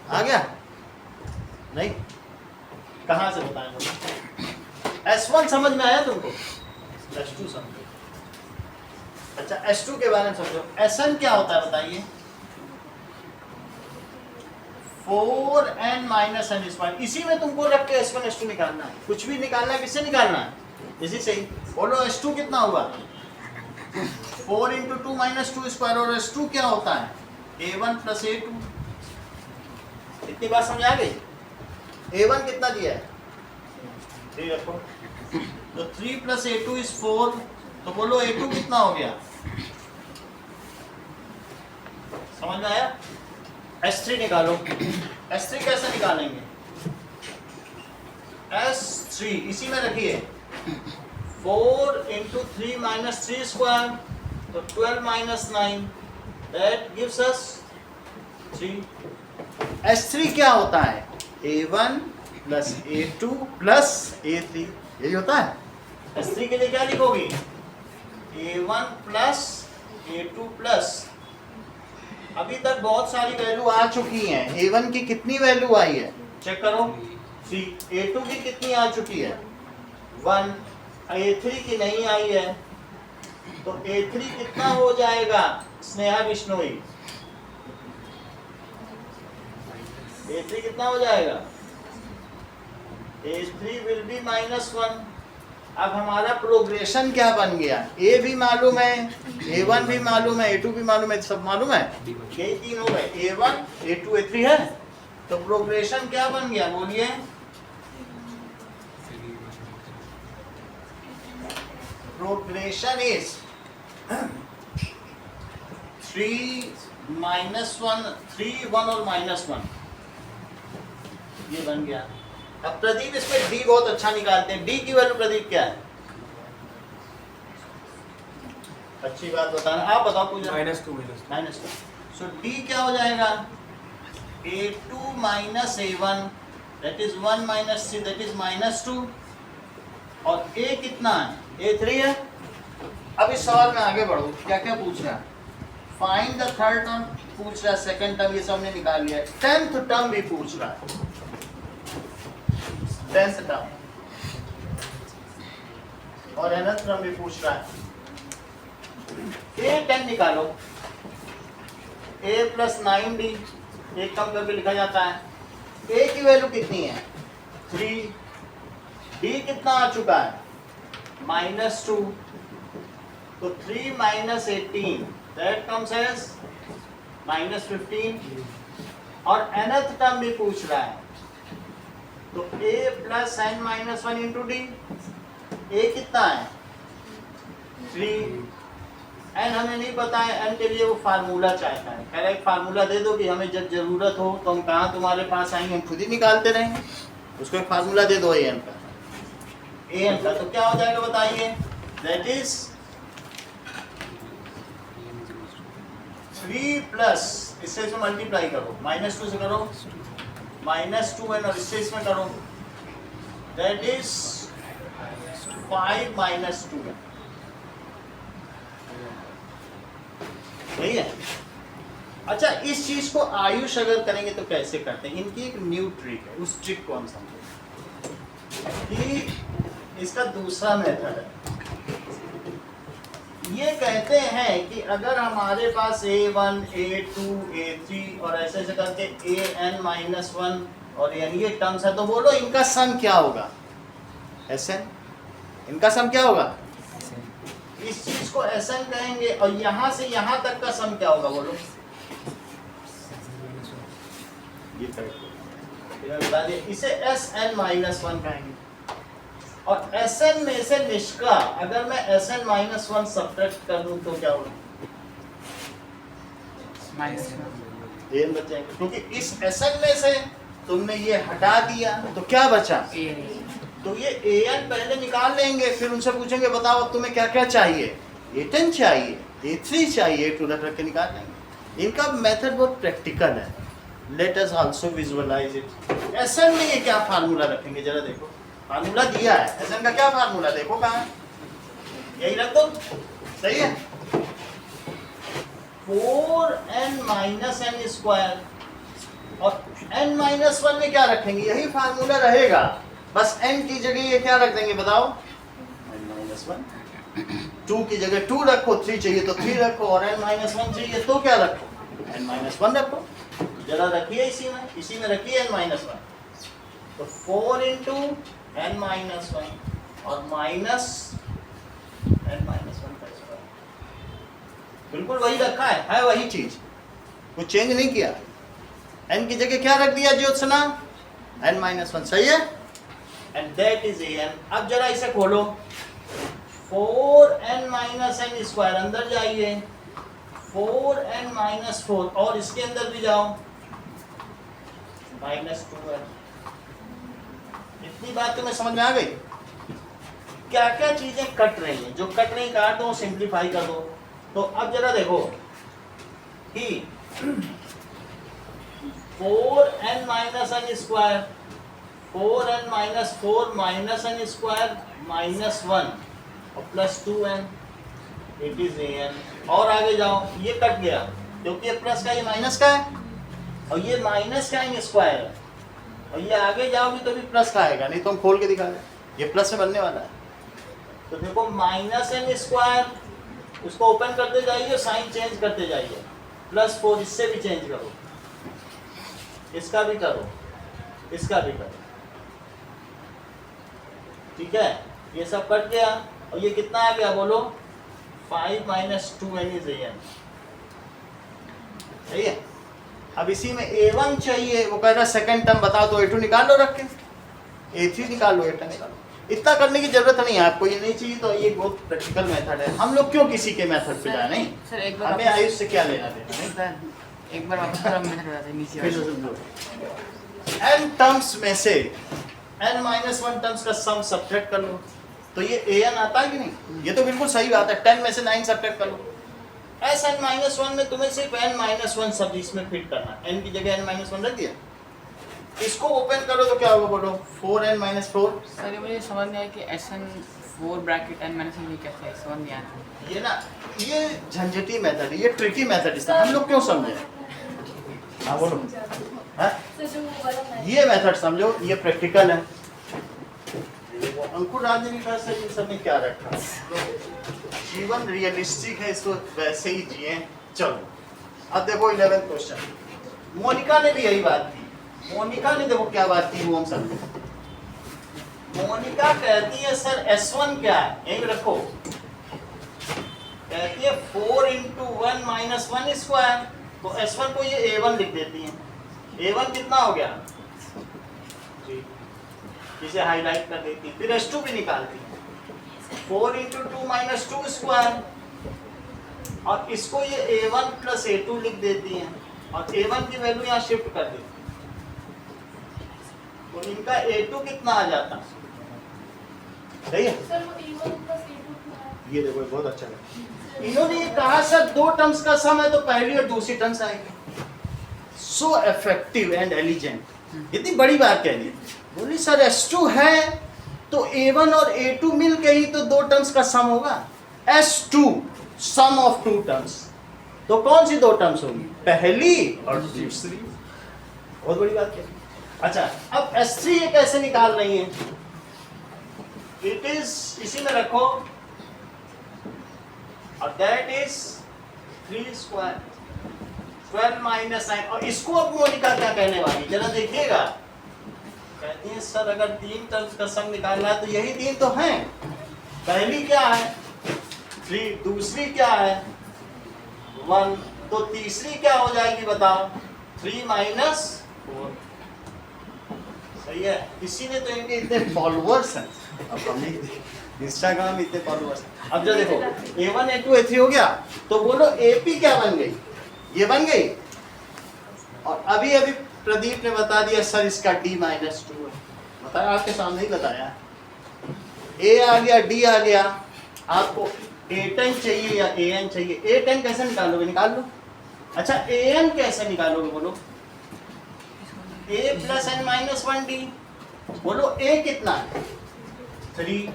आ गया? नहीं? कहाँ से बताएं बोलो? S1 समझ में आया तुमको? S2 समझो। अच्छा, S2 के बारे में समझो। Sn क्या होता है बताइए? 4n minus n square. इसी में तुमको रख के S1 S2 निकालना है। कुछ भी निकालना है, किससे निकालना है? इसी से ही। बोलो S2 कितना हुआ? 4 into 2 माइनस 2 स्क्वायर। और S2 क्या होता है? A1 plus A2। इतनी बात समझ आ गई? A1 कितना दिया है? 3 रखो। तो 3 प्लस A2 इज 4। तो बोलो A2 कितना हो गया? समझ में आया? S3 निकालो। S3 कैसे निकालेंगे? S3 इसी में रखिए। 4 into 3 माइनस 3 स्क्वायर, तो 12 minus 9, that gives us 3। S3 क्या होता है? A1 plus A2 plus A3, यही होता है। S3 के लिए क्या लिखोगी? A1 plus A2 plus. अभी तक बहुत सारी वैल्यू आ चुकी हैं। A1 की कितनी वैल्यू आई है? चेक करो। 3। A2 की कितनी आ चुकी है? 1। A3 की नहीं आई है, तो A3 कितना हो जाएगा स्नेहा बिश्नोई? A3 कितना हो जाएगा? A3 will be -1। अब हमारा प्रोग्रेशन क्या बन गया? A भी मालूम है, A1 भी मालूम है, A2 भी मालूम है, सब मालूम है। यही तीन हो गए, A1 A2 A3 है। तो प्रोग्रेशन क्या बन गया बोलिए? प्रोग्रेशन इज 3 -1, 3 1 और -1, ये बन गया। अब प्रदीप इसमें D बहुत अच्छा निकालते हैं। D की वैल्यू प्रदीप क्या है? अच्छी बात बताना। आप बताओ पूजा। -2। सो D क्या हो जाएगा? A2 minus A1, that is 1 minus 3, that is -2। और A कितना है? A3 है। अब इस सवाल में आगे बढ़ो, क्या क्या पूछ रहा है? फाइंड द थर्ड टर्म पूछ रहा है, सेकंड टर्म ये सब हमने निकाल लिया है। 10th टर्म भी पूछ रहा है। 10th टर्म और nth टर्म भी पूछ रहा है। A10 निकालो। A प्लस 9D एक कम करके लिखा जाता है। A की वैल्यू कितनी है? 3। D कितना आ चुका है? -2, तो 3 - 18 दैट कम्स एज -15, और nth टर्म भी पूछ रहा है, तो a + n - 1 into D. a कितना है 3, n हमें नहीं पता है, n के लिए वो फार्मूला चाहता है, कह रहा है एक फार्मूला दे दो कि हमें जब जरूरत हो तो हम कहाँ तुम्हारे पास आएंगे, हम खुद ही निकालते रहेंगे। उसको एक फार्मूला दे दो an का, तो क्या हो जाएगा बताइए, दैट इज 3 प्लस, इससे इसमें मल्टीप्लाई करो, -2 से करो, -2n, और इससे इसमें करो, दैट इज 5 - 2n। सही है। अच्छा, इस चीज को आयुष अगर करेंगे तो कैसे करते हैं, इनकी एक न्यू ट्रिक है, उस ट्रिक को हम समझें कि इसका दूसरा मेथड है। ये कहते हैं कि अगर हमारे पास a1 a2 a3 और ऐसे ऐसे करके an-1 और n ये टर्म्स है, तो बोलो इनका सम क्या होगा, Sn, इनका सम क्या होगा, इस चीज को Sn कहेंगे, और यहां से यहां तक का सम क्या होगा बोलो, ये बता दिए, इसे Sn-1 कहेंगे। और Sn में से निष्का अगर मैं Sn-1 सब्ट्रैक्ट कर दूं तो क्या होगा, n बचेंगे, क्योंकि इस Sn में से तुमने ये हटा दिया तो क्या बचा, तो ये an पहले निकाल लेंगे, फिर उनसे पूछेंगे बताओ अब तुम्हें क्या क्या चाहिए, a10 चाहिए, a3 चाहिए, a2 रख के निकाल लेंगे। इनका मेथड बहुत प्रैक्टिकल है, let us also visualize it. Sn में ये क्या फार्मूला रखेंगे, जरा देखो, फार्मूला दिया है, Sn का क्या फार्मूला देखो कहाँ है, यही रख दो, सही है, 4n - n², और n-1 में क्या रखेंगे, यही फार्मूला रहेगा, बस n की जगह ये क्या रख देंगे बताओ, n-1, 2 की जगह 2 रखो, 3 चाहिए तो 3 रखो, और n-1 चाहिए तो क्या रखो, n-1 रखो, जरा रखिए इसी में रखिए n-1, तो 4 × n-1 और माइनस n-1 का स्क्वायर, बिल्कुल वही रखा है वही चीज, कुछ चेंज नहीं किया, n की जगह क्या रख दिया ज्योत्सना, n-1, सही है, एंड दैट इज an। अब जरा इसे खोलो, 4n - n², अंदर जाइए, 4n - 4, और इसके अंदर भी जाओ, -2n। इतनी बात तुम्हें समझ में आ गई, क्या क्या चीजें कट रही हैं, जो कट रही काट दो, सिंप्लीफाई कर दो। तो अब जरा देखो कि 4n - n², 4n - 4 -n² -1 और +2n, इट इज an। और आगे जाओ, ये कट गया क्योंकि ये प्लस का, ये माइनस का है, और ये माइनस का स्क्वायर है, और ये आगे जाओगे तो भी प्लस का आएगा, नहीं तो हम खोल के दिखा रहे, ये प्लस से बनने वाला है। तो देखो -n², उसको ओपन करते जाइए, साइन चेंज करते जाइए, +4, इससे भी चेंज करो, इसका भी करो, इसका भी करो, ठीक है, ये सब कट गया, और ये कितना आ गया बोलो, 5 - 2n इज an, सही है। अब इसी में a1 चाहिए, वो कह रहा है सेकंड टर्म बताओ, तो a2 निकाल लो रख के, a3 निकाल लो, a10 निकाल लो, इतना करने की जरूरत नहीं है आपको, ये नहीं चाहिए तो ये बहुत प्रैक्टिकल मेथड है, हम लोग क्यों किसी के मेथड पे जाए, नहीं सर एक बार हमें आयुष से क्या लेना देना, नहीं सर एक बार वापस थोड़ा मेथड बताते हैं नीचे फिर वाला। समझो, n टर्म्स में से n-1 टर्म्स का सम सब्ट्रैक्ट कर लो, तो ये an आता है कि नहीं, ये तो बिल्कुल सही बात है, 10 में से 9 सब्ट्रैक्ट कर लो, Sn-1 में तुम्हें सिर्फ n-1 सब इसमें फिट करना, n की जगह n-1 रख दिया, इसको ओपन करो तो क्या होगा बोलो, 4n - 4। सर ये मुझे समझ नहीं आया कि SN4 ब्रैकेट n - n कैसे है, समझ नहीं आया। ये ना, ये झंझटी मेथड है, ये ट्रिकी मेथड, इसका हम लोग क्यों समझे, हाँ बोलो, हाँ ये मेथड समझो, ये प्रैक्टिकल है। देखो अंकुर राजनीति से इन सब ने क्या रखा, जीवन रियलिस्टिक है, इसको वैसे ही जिए, चलो। अब देखो 11th क्वेश्चन, मोनिका ने भी यही बात की, मोनिका ने देखो क्या बात की वो हम समझे। मोनिका कहती है सर S1 क्या है, यहीं रखो। कहती है 4 into 1 minus 1 स्क्वायर, तो S1 को ये A1 लिख देती है। A1 कितना हो गया, इसे हाईलाइट कर देती है। फिर S2 भी निकालती है, 4 into 2 minus 2 स्क्वायर, और इसको ये A1 plus A2 लिख देती हैं, और A1 की वैल्यू यहाँ शिफ्ट कर देती है। तो इनका A2 कितना आ जाता, सही है? सर वो A1 plus A2 क्या है? ये देखो, ये बहुत अच्छा लगा। इन्होंने ये कहा सर दो टर्म्स का सम है तो पहली और दूसरी टर्म्स आएगी। सो इफेक्टिव एंड एलिजेंट, इतनी बड़ी बात कह दी। बोली सर S2 है तो A1 और A2 मिल के ही तो दो टर्म्स का सम होगा। S2 some of to terms, तो कौन सी दो टर्म्स होगी, पहली और दूसरी। बहुत बड़ी बात कह दी। अच्छा, अब S3 ये कैसे निकाल रही है, इट इज इसी में रखो, और दैट इज 3 स्क्वायर 12 minus 9। और इसको अब मोनिका क्या कहने वाली, जरा देखिएगा। कहती है सर अगर 3 टर्म्स का सम निकालना है तो यही 3 तो हैं। पहली क्या है 3, दूसरी क्या है 1, तो तीसरी क्या हो जाएगी बताओ, 3 minus 4। सही है, इसी ने तो इनके इतने फॉलोअर्स हैं। अब हमने इंस्टाग्राम में इतने फॉलोअर्स हैं। अब जो देखो A1 A2 A3 हो गया, तो बोलो AP क्या बन गई, ये बन गई। और अभी अभी प्रदीप ने बता दिया सर इसका D - 2 है, बताया आपके सामने ही बताया। A आ गया, D आ गया, आपको A10 चाहिए या AN चाहिए। A10 कैसे निकालोगे, निकाल लो। अच्छा AN कैसे निकालोगे बोलो, A plus n minus 1D। बोलो A कितना है 3,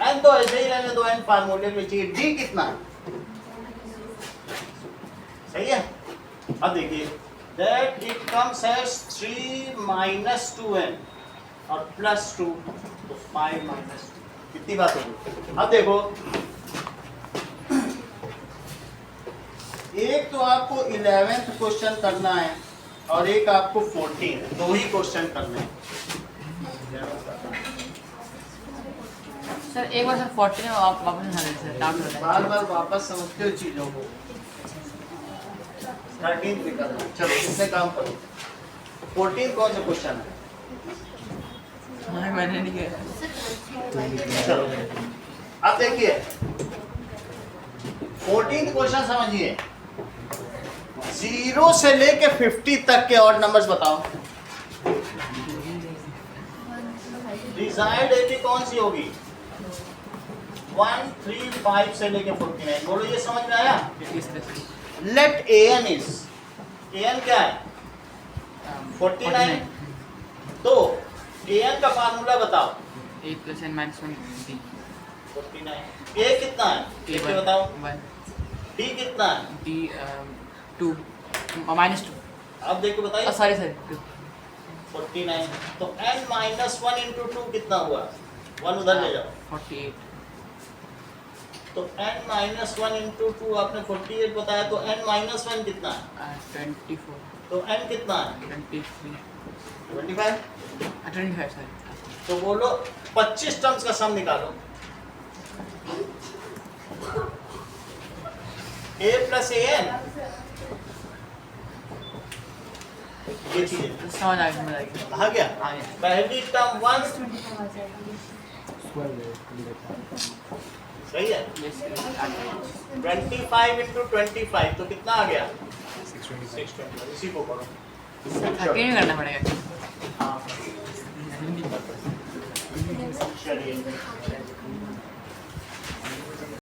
n तो ऐसे ही रहने दो, n फार्मूले में चाहिए। D कितना है, सही है। अब देखिए that it comes as 3 minus 2n और plus 2, तो 5 minus 2। कितनी बात होगी। अब देखो एक तो आपको 11th क्वेश्चन करना है और एक आपको 14, दो ही क्वेश्चन करने हैं। सर एक बार सर 14 में आप वापस ना सर, डाउट हो रहा बार बार वापस समझते हो चीजों को। 13 भी करना है। चलो इससे काम करो। 14 कौन सा क्वेश्चन है, है। मैंने नहीं किया। चलो अब देखिए 14th क्वेश्चन समझिए। 0 से लेके 50 तक के और नंबर्स बताओ। डिजायर्ड एपी कौन सी होगी, 1 3 5 से लेके 49। बोलो ये समझ में आया। लेट AN इज, AN क्या है 49। तो AN का फार्मूला बताओ, A plus n minus 1 D। 49। A कितना है ये बताओ, 1 D कितना है, D 2 minus 2। अब देखो बताइए। सॉरी सर 49, तो n minus 1 into 2 कितना हुआ, 1 उधर ले जाओ। 48। तो n minus 1 into 2 आपने 48 बताया, तो n minus 1 कितना है, 24 तो n कितना है 23 25। 25 सर। तो बोलो 25 टर्म्स का सम निकालो। A plus AN, ये चीज़ है। समझ आ गया, समझ आ गया। आ गया। आ गया। पहली टर्म 1, सही है। Yes, sir, आ गया। 25 into 25 तो कितना आ गया 625। इसी को करो। 13 में करना पड़ेगा। हाँ चलिए